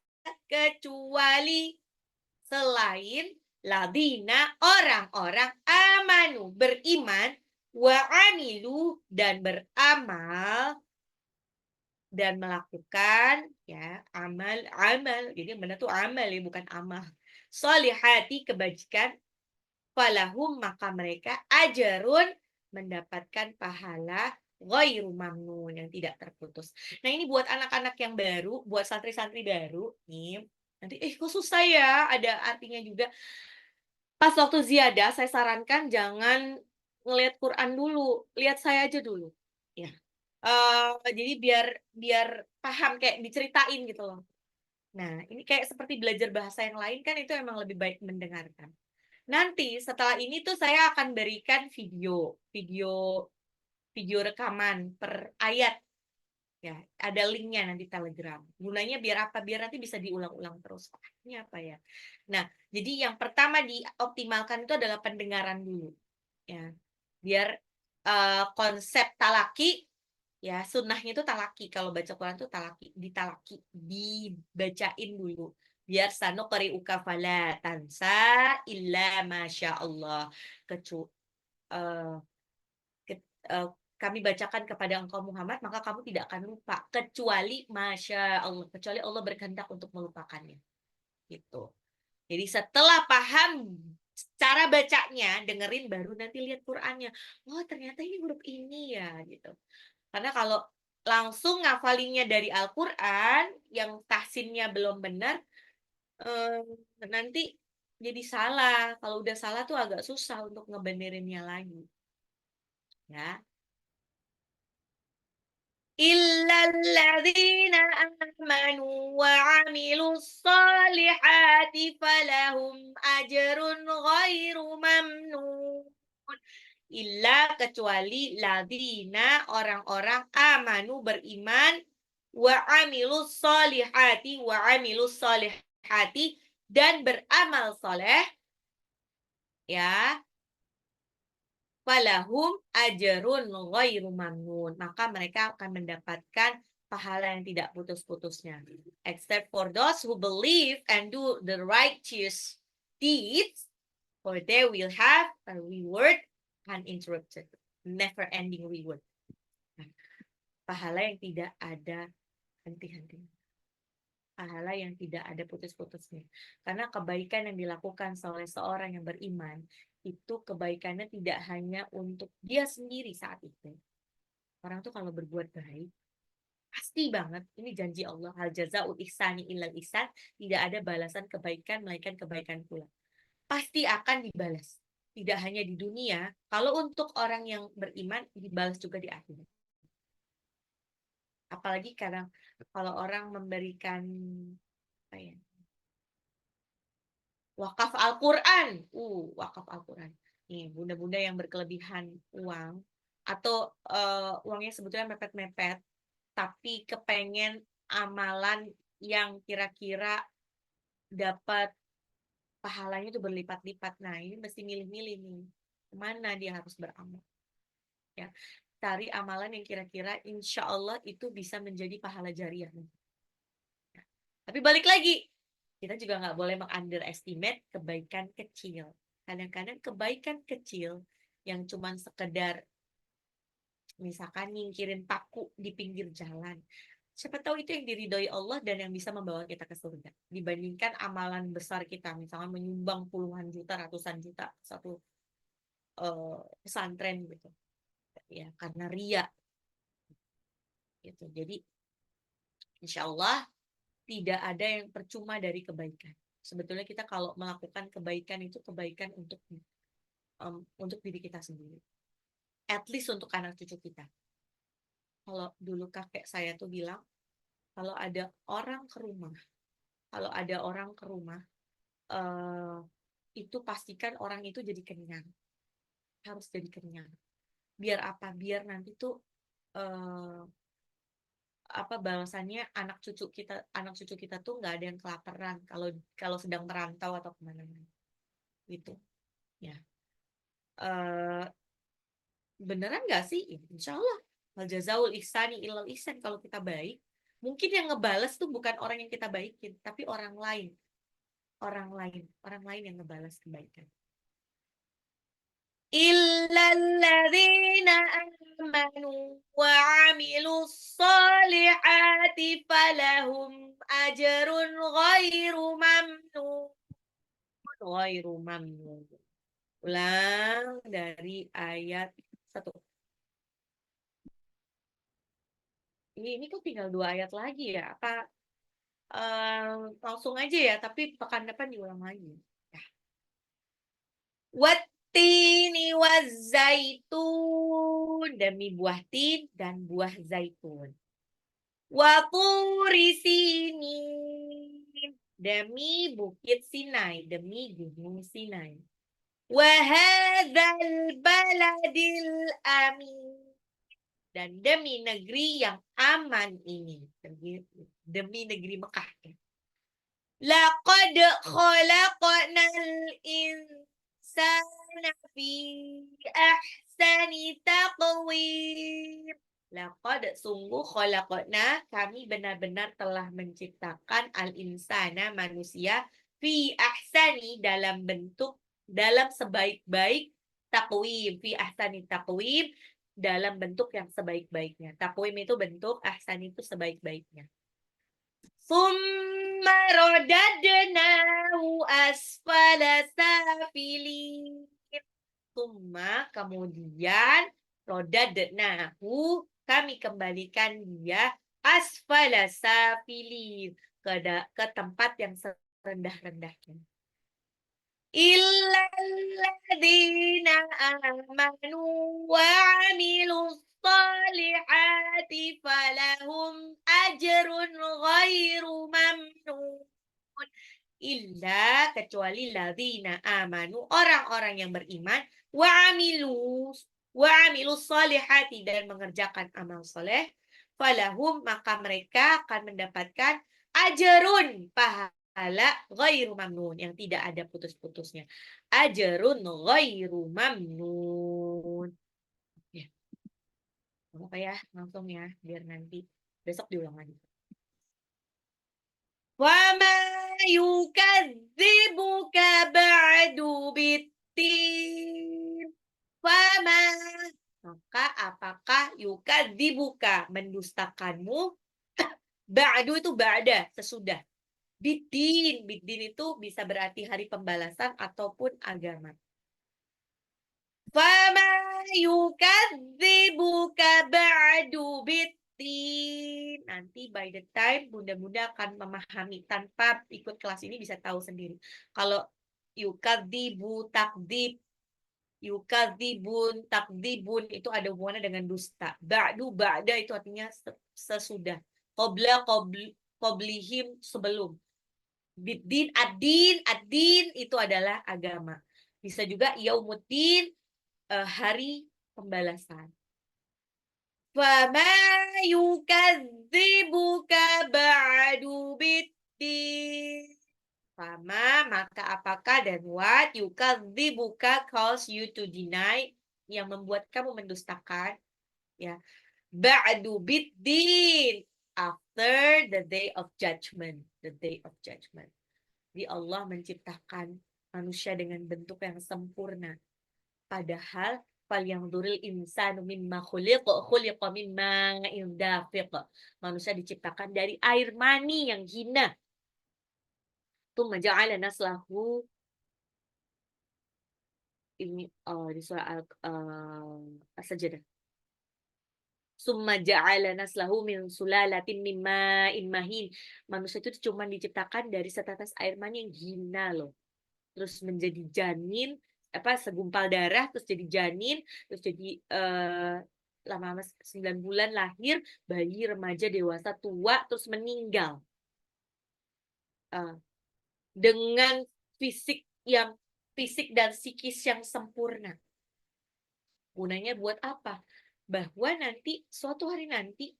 A: kecuali, selain, ladina, orang-orang, amanu, beriman, wa 'amilu, dan beramal, dan melakukan, ya, amal, jadi yang benar tuh amal ya, bukan amal. Sholihati, kebajikan, falahum, maka mereka, ajarun, mendapatkan pahala, ghairu mamnun, yang tidak terputus. Nah, ini buat anak-anak yang baru, buat santri-santri baru nih, nanti kok susah ya, ada artinya juga. Pas waktu ziyadah, saya sarankan jangan ngelihat Quran dulu, lihat saya aja dulu. Ya. Jadi biar biar paham, kayak diceritain gitu loh. Nah, ini kayak seperti belajar bahasa yang lain kan, itu emang lebih baik mendengarkan. Nanti setelah ini tuh saya akan berikan video, video rekaman per ayat, ya, ada linknya nanti Telegram. Gunanya biar apa? Biar nanti bisa diulang-ulang terus. Ini apa ya? Nah, jadi yang pertama dioptimalkan itu adalah pendengaran dulu, ya. Biar konsep talaki, ya, sunnahnya itu talaki. Kalau baca Quran itu talaki, ditalaki, dibacain dulu. Biar sanuqri'uka fala tansa illa masya Allah. Kecu, eh, kami bacakan kepada engkau Muhammad, maka kamu tidak akan lupa, kecuali masya Allah, kecuali Allah berkehendak untuk melupakannya. Gitu. Jadi setelah paham cara bacanya, dengerin, baru nanti lihat Qur'annya. Oh, ternyata ini huruf ini ya, gitu. Karena kalau langsung ngafalinnya dari Al-Qur'an, yang tahsinnya belum benar, nanti jadi salah. Kalau udah salah tuh agak susah untuk ngebenerinnya lagi. Ya. Illalladzina amanu wa 'amilus sholihati falahum ajrun ghairu mamnun. Illa, kecuali, ladina, orang-orang, amanu, beriman, wa 'amilus sholihati, dan beramal soleh, ya, falahum ajrun ghairu mamnun, maka mereka akan mendapatkan pahala yang tidak putus-putusnya, except for those who believe and do the righteous deeds, for they will have a reward uninterrupted, never ending reward. Pahala yang tidak ada henti-hentinya, pahala yang tidak ada putus-putusnya. Karena kebaikan yang dilakukan oleh seorang yang beriman, itu kebaikannya tidak hanya untuk dia sendiri saat itu. Orang tuh kalau berbuat baik, pasti banget, ini janji Allah, hal jazaa'ul ihsani illal ihsan, tidak ada balasan kebaikan melainkan kebaikan pula. Pasti akan dibalas. Tidak hanya di dunia, kalau untuk orang yang beriman, dibalas juga di akhirat. Apalagi kadang kalau orang memberikan apa ya, wakaf Al-Quran, wakaf Al-Quran. Nih, bunda-bunda yang berkelebihan uang, atau uangnya sebetulnya mepet-mepet, tapi kepengen amalan yang kira-kira dapat pahalanya itu berlipat-lipat. Nah, ini mesti milih-milih nih, kemana dia harus beramal. Ya, cari amalan yang kira-kira insya Allah itu bisa menjadi pahala jariah. Ya. Tapi balik lagi, kita juga nggak boleh meng-underestimate kebaikan kecil. Kadang-kadang kebaikan kecil yang cuman sekedar misalkan nyingkirin paku di pinggir jalan, siapa tahu itu yang diridhoi Allah dan yang bisa membawa kita ke surga, dibandingkan amalan besar kita, misalnya menyumbang puluhan juta, ratusan juta satu pesantren gitu, ya, karena ria gitu. Jadi insya Allah tidak ada yang percuma dari kebaikan. Sebetulnya kita kalau melakukan kebaikan itu kebaikan untuk diri kita sendiri, at least untuk anak cucu kita. kalau dulu kakek saya tuh bilang, kalau ada orang ke rumah, eh, itu pastikan orang itu jadi kenyang, harus jadi kenyang. Biar apa? Biar nanti tuh eh, apa balasannya anak cucu kita tuh nggak ada yang kelaparan kalau kalau sedang merantau atau kemana-mana gitu ya. Eh, beneran nggak sih? Ya, insya Allah. Al jazaul ihsani ilal ihsan. Kalau kita baik, mungkin yang ngebales tuh bukan orang yang kita baikin, tapi orang lain yang ngebalas kebaikan. Illalladzina amanu wa amilus solihati falahum ajrun ghairu mamnun. Ghairu mamnun. Ulang dari ayat 1. Ini kok tinggal 2 ayat lagi ya? Apa langsung aja ya? Tapi pekan depan diulang lagi. Ya. Wattini wazzaitun, demi buah tin dan buah zaitun. Waturi sinin, demi bukit Sinai, demi gunung Sinai. Wahadzal baladil amin, dan demi negeri yang aman ini, demi negeri Mekah. Laqad khalaqnal insana fi ahsani taqwim. Laqad sungguh khalaqna, kami benar-benar telah menciptakan al-insana manusia fi ahsani dalam sebaik-baik takwim, fi ahsani takwim, dalam bentuk yang sebaik-baiknya. Takwim itu bentuk, ahsan itu sebaik-baiknya. Summa rodadnahu asfala safilin. Summa, kemudian rodadnahu, kami kembalikan dia asfala safilin, ke tempat yang serendah-rendahnya. Illalladzina amanu wa amilus solihati falahum ajrun ghairu mamnun. Illa, kecuali ladzina amanu, orang-orang yang beriman, wa amilus solihati, dan mengerjakan amal soleh, falahum, maka mereka akan mendapatkan ajrun, pahala, ghairu mamnun, yang tidak ada putus-putusnya. Ajrun ghairu mamnun. Ya, apa ya, langsung ya, biar nanti besok diulang lagi. Wama yukadzibuka ba'du bitin. Wama, maka apakah yukadzibuka, mendustakanmu, ba'du itu ba'da, sesudah. Bidin itu bisa berarti hari pembalasan ataupun agama. Fama yukadzibuka ba'du bitin. Nanti by the time bunda-bunda akan memahami, tanpa ikut kelas ini bisa tahu sendiri. Kalau yukadzibu, takdzib, yukadzibun, takdzibun, itu ada hubungannya dengan dusta. Ba'du, ba'da itu artinya sesudah. Qoblihim, sebelum. Bidin, ad-din itu adalah agama. Bisa juga yaumuddin, hari pembalasan. Fama yukadzibuka ba'du biddin. Fama, maka apakah, dan what yukadzibuka cause you to deny, yang membuat kamu mendustakan, ya. Ba'du biddin, after the day of judgment, the day of judgment. Jadi Allah menciptakan manusia dengan bentuk yang sempurna. Padahal falyanzuril insanu mimma khuliqa mimma dafiq. Manusia diciptakan dari air mani yang hina. Tsumma ja'ala naslahu, ini di surah As-Sajdah. Summa ja'ala naslahu min sulalatin mimma mahin. Manusia itu cuma diciptakan dari setetes air mani yang hina loh. Terus menjadi janin, segumpal darah, terus jadi janin, terus jadi lama-lama 9 bulan lahir, bayi, remaja, dewasa, tua, terus meninggal. Dengan fisik dan psikis yang sempurna. Gunanya buat apa? Bahwa nanti, suatu hari nanti,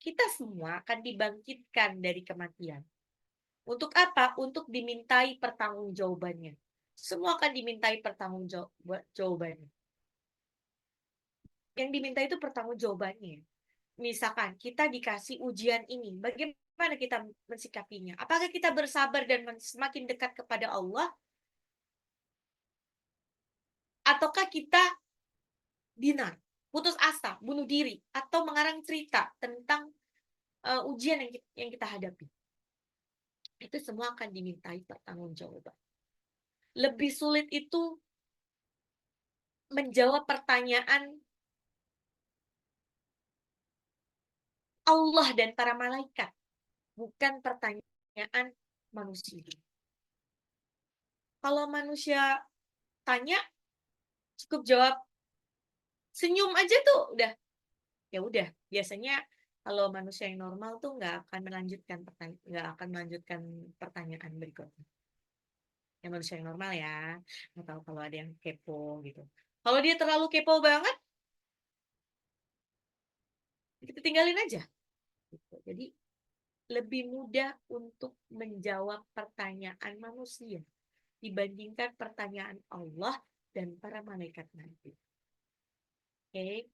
A: kita semua akan dibangkitkan dari kematian. Untuk apa? Untuk dimintai pertanggungjawabannya. Semua akan dimintai pertanggungjawabannya. Yang diminta itu pertanggungjawabannya. Misalkan kita dikasih ujian ini, bagaimana kita mensikapinya? Apakah kita bersabar dan semakin dekat kepada Allah? Ataukah kita dinar, putus asa, bunuh diri, atau mengarang cerita tentang ujian yang kita hadapi? Itu semua akan dimintai pertanggungjawaban. Lebih sulit itu menjawab pertanyaan Allah dan para malaikat, bukan pertanyaan manusia. Kalau manusia tanya, cukup jawab senyum aja tuh udah. Ya udah, biasanya kalau manusia yang normal tuh nggak akan melanjutkan pertanyaan berikutnya. Yang manusia yang normal ya, atau kalau ada yang kepo gitu. Kalau dia terlalu kepo banget, kita tinggalin aja. Gitu. Jadi lebih mudah untuk menjawab pertanyaan manusia dibandingkan pertanyaan Allah dan para malaikat nanti. Oke.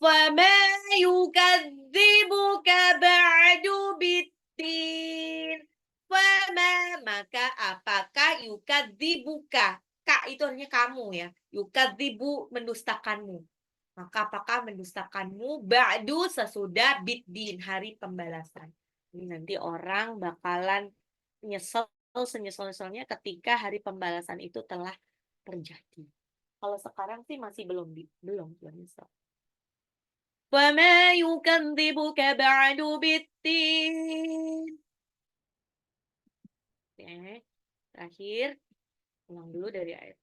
A: فَمَا يُكَذِّبُكَ بَعْدُ بِالدِّينِ. Fama, maka apakah yukadzibuka? Kak itu artinya kamu ya. Yukadzibu, mendustakanmu. Maka apakah mendustakanmu ba'du, sesudah biddin, hari pembalasan. Ini nanti orang bakalan nyesel senyesal-nyesalnya ketika hari pembalasan itu telah terjadi. Kalau sekarang sih masih belum nyesel. وَمَا يُكَذِّبُكَ بَعْدُ بِالدِّينِ. Oke, terakhir ulang dulu dari ayat.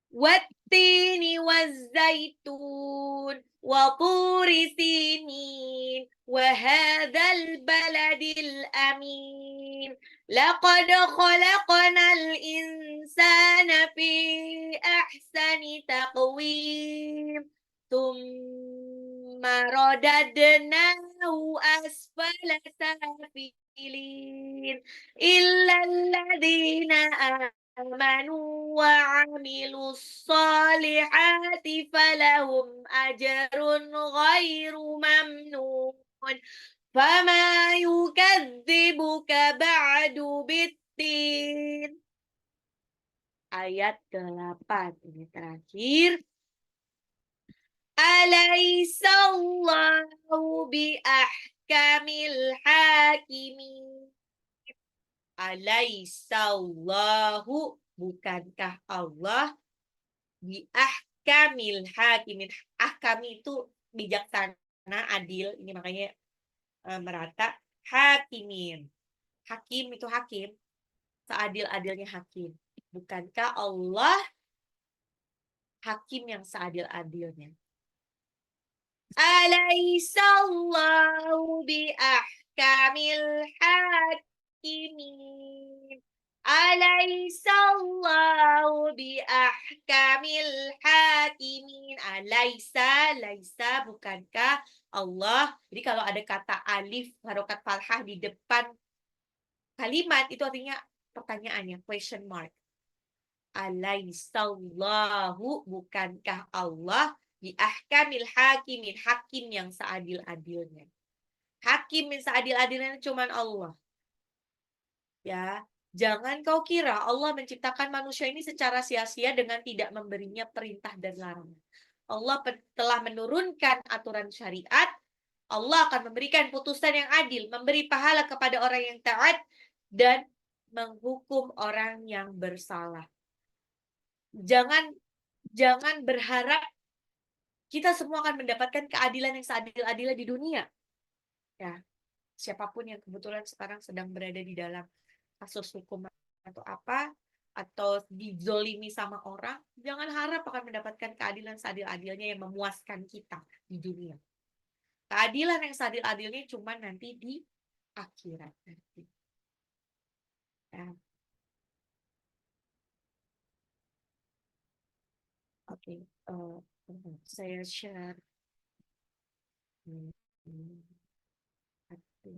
A: وَالتِّينِ وَالزَّيْتُونِ وَطُورِ سِينِينَ وَهَذَا الْبَلَدِ الْأَمِينِ لَقَدْ خَلَقْنَا الْإِنسَانَ فِي أَحْسَنِ تَقْوِيمٍ ثُمَّ رَدَدْنَاهُ أَسْفَلَ سَافِلِينَ إِلَّا الَّذِينَ آمَنُوا وَعَمِلُوا الصَّالِحَاتِ فَلَهُمْ أَجْرٌ غَيْرُ مَمْنُونٍ فَمَا يُكَذِّبُكَ بَعْدُ بِالدِّينِ. Ayat ke-8 ini terakhir. Alaysa Allahu biahkamil hakimin. Alaisallahu, bukankah Allah biahkamil hakimin. Ahkam itu bijaksana, adil. Ini makanya merata. Hakimin. Hakim itu hakim. Seadil-adilnya hakim. Bukankah Allah hakim yang seadil-adilnya? Alaisallahu biahkamil hakimin. Alaisallahu biahkamil hakimin. Laisa, bukankah Allah. Jadi kalau ada kata alif, harokat fathah di depan kalimat, itu artinya pertanyaannya, question mark. Alaisallahu, bukankah Allah biahkamil hakimin, hakim yang seadil-adilnya. Hakim yang seadil-adilnya cuma Allah. Ya, jangan kau kira Allah menciptakan manusia ini secara sia-sia dengan tidak memberinya perintah dan larangan. Allah telah menurunkan aturan syariat. Allah akan memberikan putusan yang adil, memberi pahala kepada orang yang taat dan menghukum orang yang bersalah. Jangan berharap kita semua akan mendapatkan keadilan yang seadil-adilnya di dunia. Ya, siapapun yang kebetulan sekarang sedang berada di dalam kasus hukum atau apa, atau dizolimi sama orang, jangan harap akan mendapatkan keadilan seadil-adilnya yang memuaskan kita di dunia. Keadilan yang seadil-adilnya cuma nanti di akhirat nanti. Ya. Oke, saya share. Hmm, hmm, oke.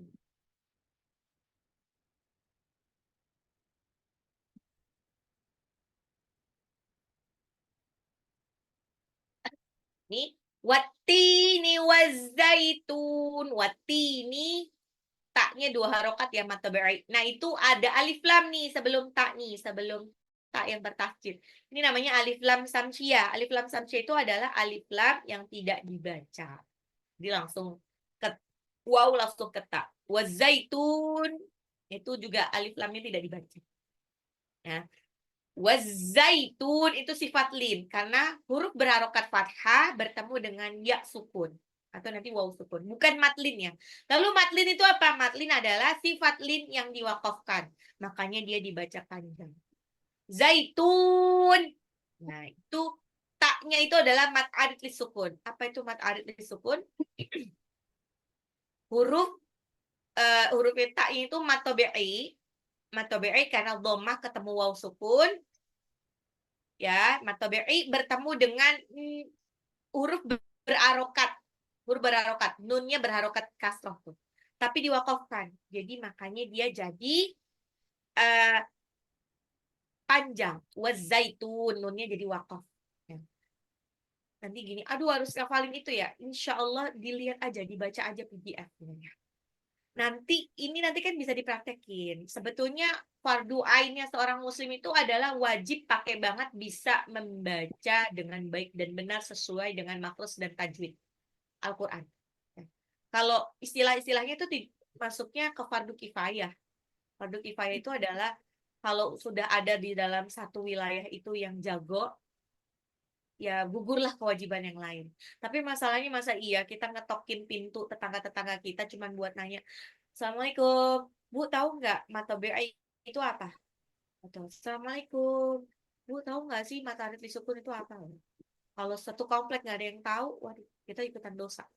A: Nih, watini wazaitun. Watini, taknya 2 harokat ya matabai. Nah, itu ada alif lam nih sebelum tak nih, sebelum tak yang bertasjid. Ini namanya alif lam samsiyah. Alif lam samsiyah itu adalah alif lam yang tidak dibaca. Jadi langsung ke wow, langsung ke tak. Wazaitun itu juga alif lamnya tidak dibaca. Ya. Wazaitun itu sifat lin karena huruf berharokat fathah bertemu dengan ya sukun atau nanti waw sukun, bukan matlin ya. Lalu matlin itu apa? Matlin adalah sifat lin yang diwakafkan, makanya dia dibaca panjang. Zaitun. Nah, itu taknya itu adalah mat arid li sukun. Apa itu mat arid li sukun? Huruf huruf taknya itu matobe'i. Matobe'i karena dhammah ketemu waw sukun. Ya, matobe'i bertemu dengan huruf berarokat. Huruf berarokat. Nunnya berharokat kasroh tuh. Tapi diwakafkan. Jadi makanya dia jadi panjang. Wazaitun. Nunnya jadi wakaf. Ya. Nanti gini, aduh harus hafalin itu ya. Insya Allah dilihat aja, dibaca aja PDF-nya. Nanti kan bisa dipraktekin. Sebetulnya fardu ainnya seorang muslim itu adalah wajib pakai banget bisa membaca dengan baik dan benar sesuai dengan makhraj dan tajwid Al-Qur'an. Kalau istilah-istilahnya itu masuknya ke fardu kifayah. Fardu kifayah itu adalah kalau sudah ada di dalam satu wilayah itu yang jago, ya gugurlah kewajiban yang lain. Tapi masalahnya masa iya kita ngetokin pintu tetangga-tetangga kita cuma buat nanya, Assalamualaikum, Bu tahu nggak mata BI itu apa? Atau Assalamualaikum, Bu tahu nggak sih mata arit sukun itu apa? Kalau satu komplek nggak ada yang tahu, waduh kita ikutan dosa.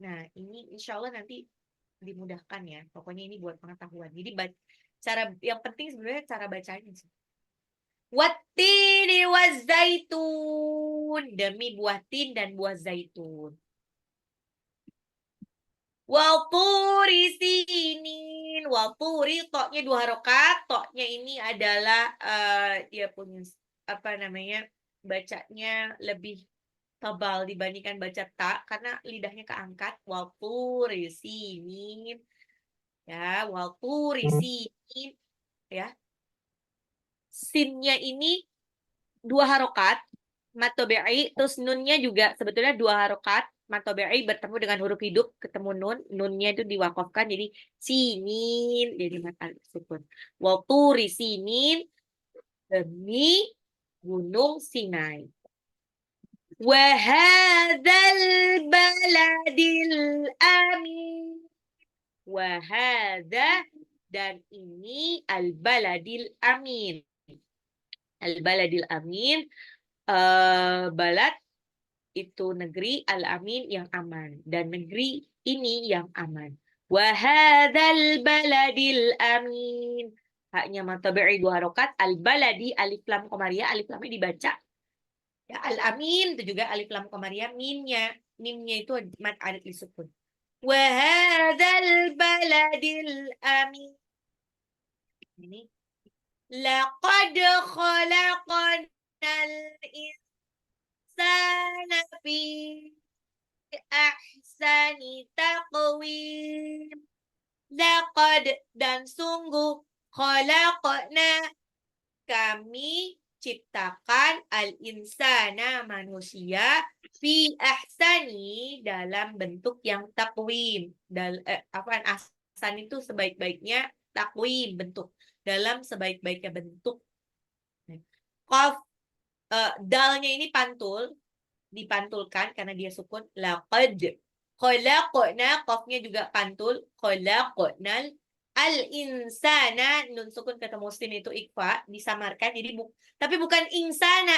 A: Nah ini insya Allah nanti dimudahkan ya. Pokoknya ini buat pengetahuan. Jadi cara yang penting sebenarnya cara bacanya sih. Wattini wazaitun, demi buah tin dan buah zaitun. Walturi sinin, walturi toknya 2 harokat, toknya ini adalah dia punya apa namanya bacanya lebih tebal dibandingkan baca tak karena lidahnya keangkat. Walturi sinin, ya walturi sinin, ya sinnya ini 2 harokat matobe'i, terus nunnya juga sebetulnya 2 harokat matobe'i bertemu dengan huruf hidup ketemu nunnya itu diwakafkan jadi sinin jadi mata sukun. Waturi sinin, demi gunung Sinai. Wahadzal baladil amin. Wahadza, dan ini al baladil amin. Al baladil amin, balad itu negeri, al-amin yang aman, dan negeri ini yang aman. Wahadzal baladil amin. Haknya matabi'i 2 harokat, al-baladi alif lam qamariyah, alif lamnya dibaca. Ya, al-amin itu juga alif lam qamariyah, mimnya itu mad arid li sukun. Wahadzal baladil amin. Ini laqad khalaqnal insana fi ahsani taqwim. Laqad, dan sungguh, khalaqna, kami ciptakan al-insana, manusia, fi ahsani, dalam bentuk yang takwim. Ahsan itu sebaik-baiknya takwim, bentuk. Dalam sebaik-baiknya bentuk. Qaf, dalnya ini pantul, dipantulkan karena dia sukun. Laqad khalaqna, qafnya juga pantul. Khalaqnal Al-insana, nun sukun ketemu sin itu ikfa, disamarkan. Jadi tapi bukan insana.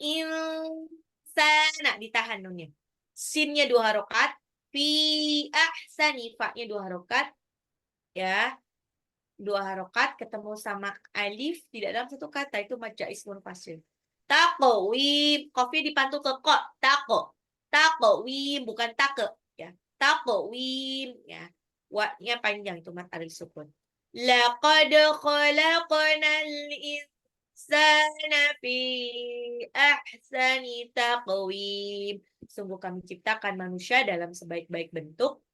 A: Insana, ditahan nunnya. Sinnya 2 harokat. Fi ahsani, fa-nya 2 harokat. Ya, 2 harokat ketemu sama alif tidak dalam satu kata, itu maja ismun fasil. Taqwim, kofi dipantul ke kok, taqo. Taqwim bukan take, ya. Taqwim, ya. Wa-nya panjang itu mat alif sukun. Laqad khalaqnal insana fi ahsani taqwim. Sungguh kami ciptakan manusia dalam sebaik-baik bentuk.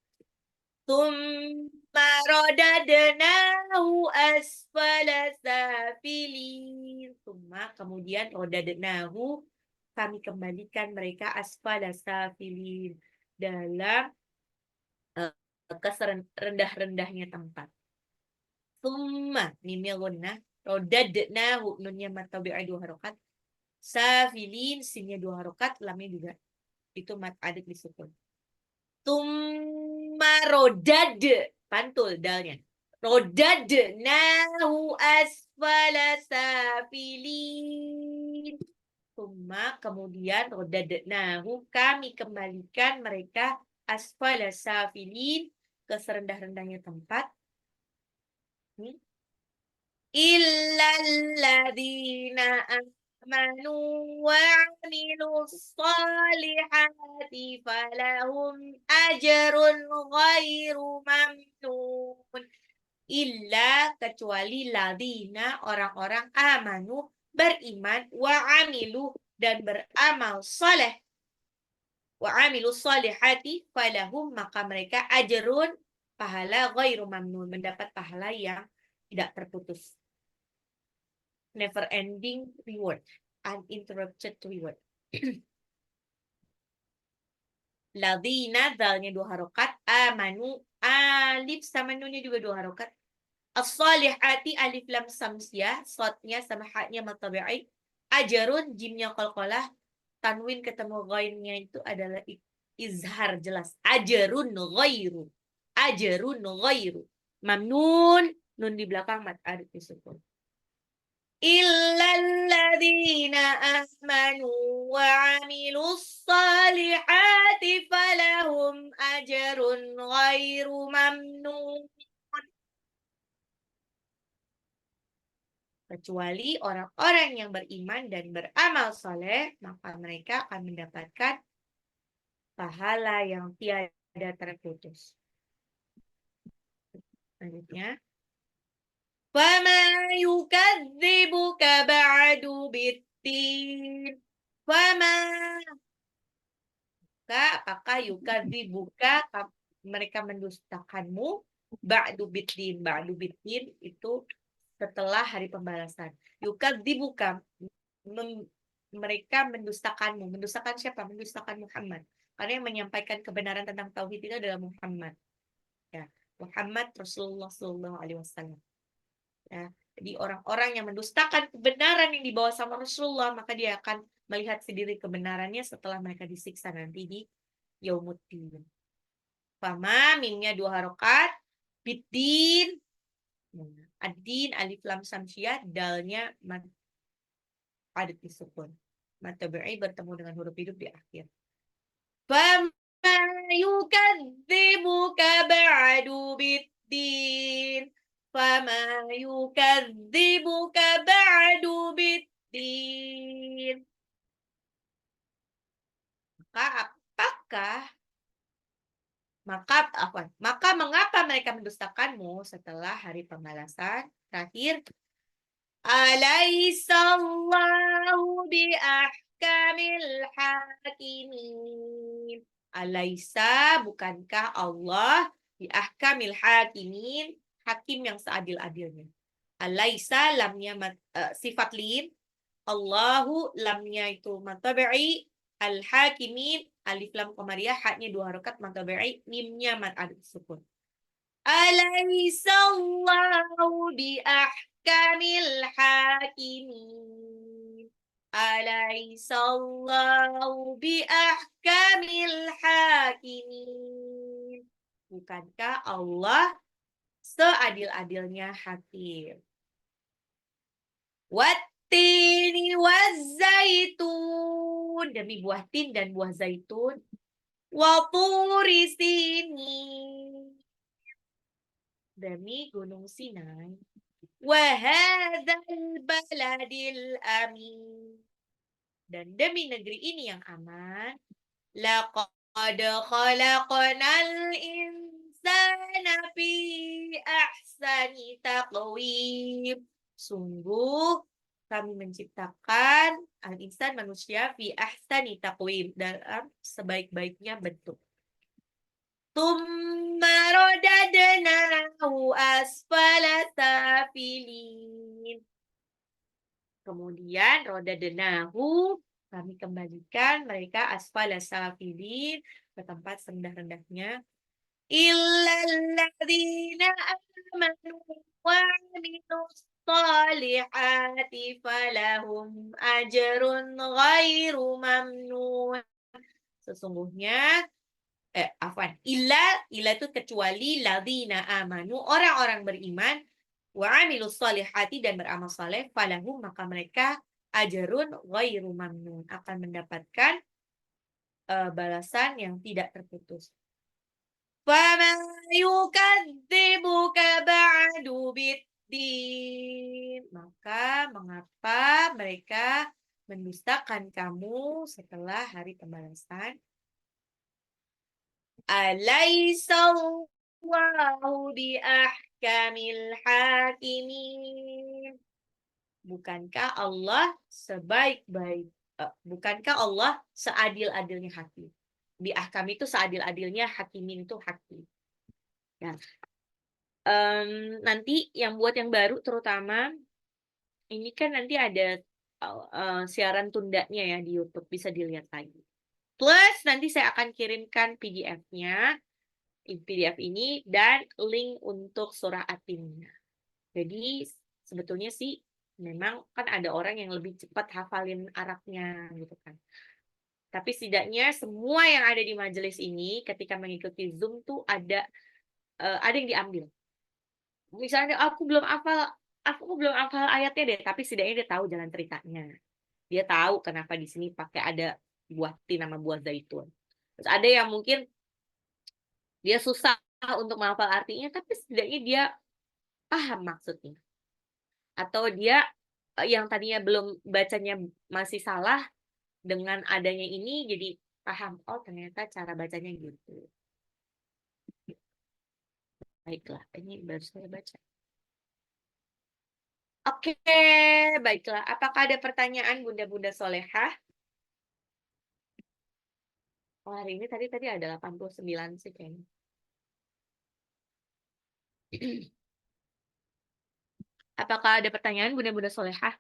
A: Tsumma rodadnahu asfala safilin. Tsumma, kemudian rodadnahu, kami kembalikan mereka asfala safilin, dalam rendah-rendahnya tempat. Tsumma, mimnya gunnah, rodadnahu, nunnya mat tabi'i 2 harokat, safilin, sinnya 2 harokat, lamnya juga itu mat adik disukun. Rodad, pantul dalnya. Rodad nahu asfala safilin. Kemudian rodad nahu, kami kembalikan mereka asfala safilin, ke serendah-rendahnya tempat. Illalladzina amanu wa amilus solihati falahum ajrun ghairu mamnun. Illa, kecuali ladina, orang-orang amanu, beriman, wa amilu, dan beramal soleh, wa amilus solihati falahum, maka mereka ajrun, pahala, ghairu mamnun, mendapat pahala yang tidak terputus. Never ending reward, uninterrupted reward. Ladina, dalnya 2 harokat, amanu, alif sama nunnya juga 2 harokat. As-salihati, alif lam samsiyah, sodnya sama haknya matabi'i. Ajarun, jimnya qalqalah, tanwin ketemu ghainnya itu adalah izhar jelas. Ajarun ghairu. Ajarun ghairu. Mamnun, nun di belakang mat alif disukun. Illalladzina amanu wa amilus salihati falahum ajrun ghairu mamnun. Kecuali orang-orang yang beriman dan beramal soleh, maka mereka akan mendapatkan pahala yang tiada terputus. Selanjutnya, فَمَا يُكَذِّبُكَ بَعْدُ بِالدِّينِ. فَمَا, apakah yukadzibuka, mereka mendustakanmu, ba'du biddin. Ba'du biddin itu setelah hari pembalasan. Yukadzibuka, mereka mendustakanmu. Mendustakan siapa? Mendustakan Muhammad. Karena yang menyampaikan kebenaran tentang tauhid itu adalah Muhammad. Ya, Muhammad Rasulullah SAW. Ya, jadi orang-orang yang mendustakan kebenaran yang dibawa sama Rasulullah, maka dia akan melihat sendiri kebenarannya setelah mereka disiksa nanti di Yaumuddin. Fama, mimnya 2 harokat, biddin, ad-din, alif lam samsiyah, dalnya adat disukun. Matabi'i bertemu dengan huruf hidup di akhir. Fama yukadzibuka ba'du biddin. Fama yukadzibuka ba'du biddin. Maka mengapa mereka mendustakanmu setelah hari pembalasan? Terakhir, alaisallahu biahkamil hakimin. Alaisa, bukankah Allah biahkamil hakimin, hakim yang seadil-adilnya. Alaisa, lamnya sifat lin. Allahu, lamnya itu matabi'i. Al-hakimin, alif lam qamariyah, haknya 2 harokat matabi'i, mimnya mat alif sukun. Alaisallahu biahkamil hakimin. Alaisallahu biahkamil hakimin. Bukankah Allah seadil-adilnya hakim. Wattini wazzaitun, demi buah tin dan buah zaitun. Wa turi sinin, demi gunung Sinai. Wa hadzal baladil amin, dan demi negeri ini yang aman. Laqad khalaqnal insana fi ahsani taqwim. Sungguh kami menciptakan al-insan manusia fi ahsani taqwim, dalam sebaik-baiknya bentuk. Tsumma radadnahu asfala safilin. Kemudian rodadnahu, kami kembalikan mereka asfala safilin, ke tempat serendah-rendahnya. Illalladzina amanu wa amilus solihati falahum ajrun ghairu mamnun. Sesungguhnya illa itu kecuali ladzina amanu, orang-orang beriman, wa amilus solihati, dan beramal saleh, falahum, maka mereka ajrun ghairu mamnun, akan mendapatkan balasan yang tidak terputus. Fama yukadzibuka ba'du biddin, maka mengapa mereka mendustakan kamu setelah hari pembalasan? Alaisallahu biahkamil hakimin, bukankah Allah bukankah Allah seadil-adilnya hakim? Biahkam itu seadil-adilnya, hakimin itu hakim. Nah, nanti yang buat yang baru terutama ini kan nanti ada siaran tundanya ya di YouTube, bisa dilihat lagi. Plus nanti saya akan kirimkan PDF-nya, PDF ini, dan link untuk surah At-Tinnya. Jadi sebetulnya sih memang kan ada orang yang lebih cepat hafalin Arabnya gitu kan. Tapi setidaknya semua yang ada di majelis ini ketika mengikuti Zoom tuh ada yang diambil. Misalnya aku belum hafal ayatnya deh, tapi setidaknya dia tahu jalan ceritanya. Dia tahu kenapa di sini pakai ada buah tin nama buah zaitun. Terus ada yang mungkin dia susah untuk menghafal artinya, tapi setidaknya dia paham maksudnya. Atau dia yang tadinya belum bacanya masih salah, dengan adanya ini jadi paham, oh ternyata cara bacanya gitu. Baiklah, ini baru saya baca. Oke, baiklah. Apakah ada pertanyaan Bunda-Bunda Solehah? Oh, hari ini tadi ada 89 sih kayaknya. Apakah ada pertanyaan Bunda-Bunda Solehah?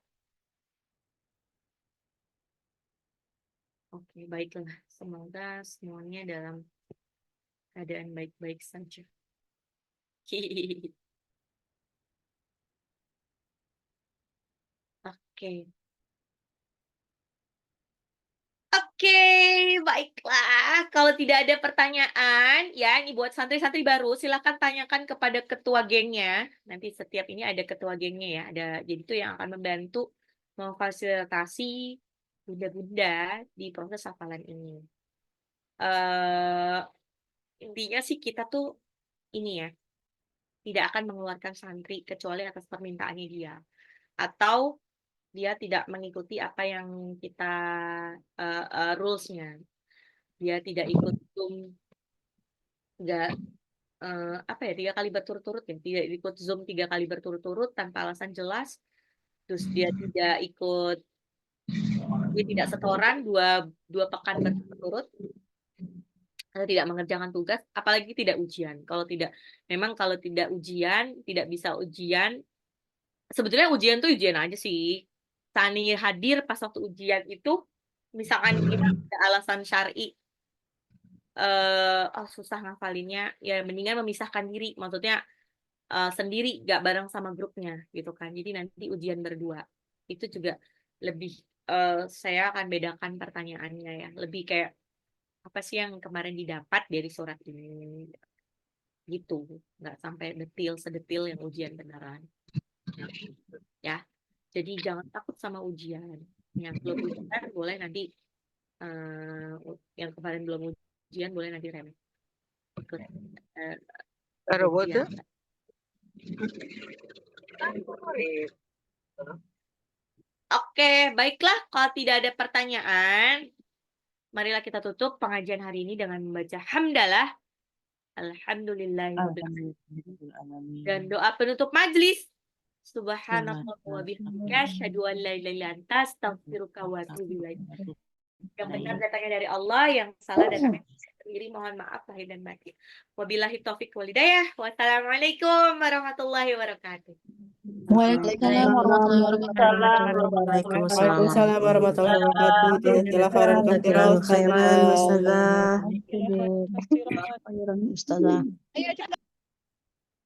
A: Oke, baiklah. Semoga semuanya dalam keadaan baik-baik saja. Oke. Oke, baiklah. Kalau tidak ada pertanyaan, ya ini buat santri-santri baru, silakan tanyakan kepada ketua gengnya. Nanti setiap ini ada ketua gengnya ya. Jadi itu yang akan membantu memfasilitasi bunda-bunda di proses hafalan ini. Intinya sih kita tuh ini ya, tidak akan mengeluarkan santri kecuali atas permintaannya dia. Atau dia tidak mengikuti apa yang kita rules-nya. Dia tidak ikut Zoom, nggak 3 kali berturut-turut ya, tidak ikut Zoom 3 kali berturut-turut tanpa alasan jelas. Terus dia tidak setoran dua pekan berturut-turut, atau tidak mengerjakan tugas, apalagi tidak ujian. Kalau tidak ujian, tidak bisa ujian. Sebetulnya ujian tuh ujian aja sih. Tani hadir pas waktu ujian itu, misalkan dia ada alasan syar'i, susah ngafalinnya, ya mendingan memisahkan diri, maksudnya sendiri, gak bareng sama grupnya gitu kan. Jadi nanti ujian berdua itu juga lebih, saya akan bedakan pertanyaannya ya, lebih kayak apa sih yang kemarin didapat dari surat ini. gitu, nggak sampai sedetil yang ujian beneran. Ya, jadi jangan takut sama ujian. Yang belum ujian boleh nanti, yang kemarin belum ujian boleh nanti remeh ikut ujian. Oke, baiklah. Kalau tidak ada pertanyaan, marilah kita tutup pengajian hari ini dengan membaca hamdalah. Alhamdulillahirabbil alamin. Dan doa penutup majlis. Subhanallah wa bihamdika asyhadu an la ilaha illa anta astaghfiruka wa atubu ilaik. Yang benar datangnya dari Allah, yang salah datangnya sendiri. Mohon maaf lahir dan batin. Wabillahi taufik wal hidayah. Wassalamualaikum warahmatullahi wabarakatuh.
B: Waalaikumsalam warahmatullahi wabarakatuh.
C: Waalaikumsalam warahmatullahi wabarakatuh. Jazakallahu khairan katsiran
B: Khairan
C: Ustazah.
B: Ustazah. Khairan Ustazah.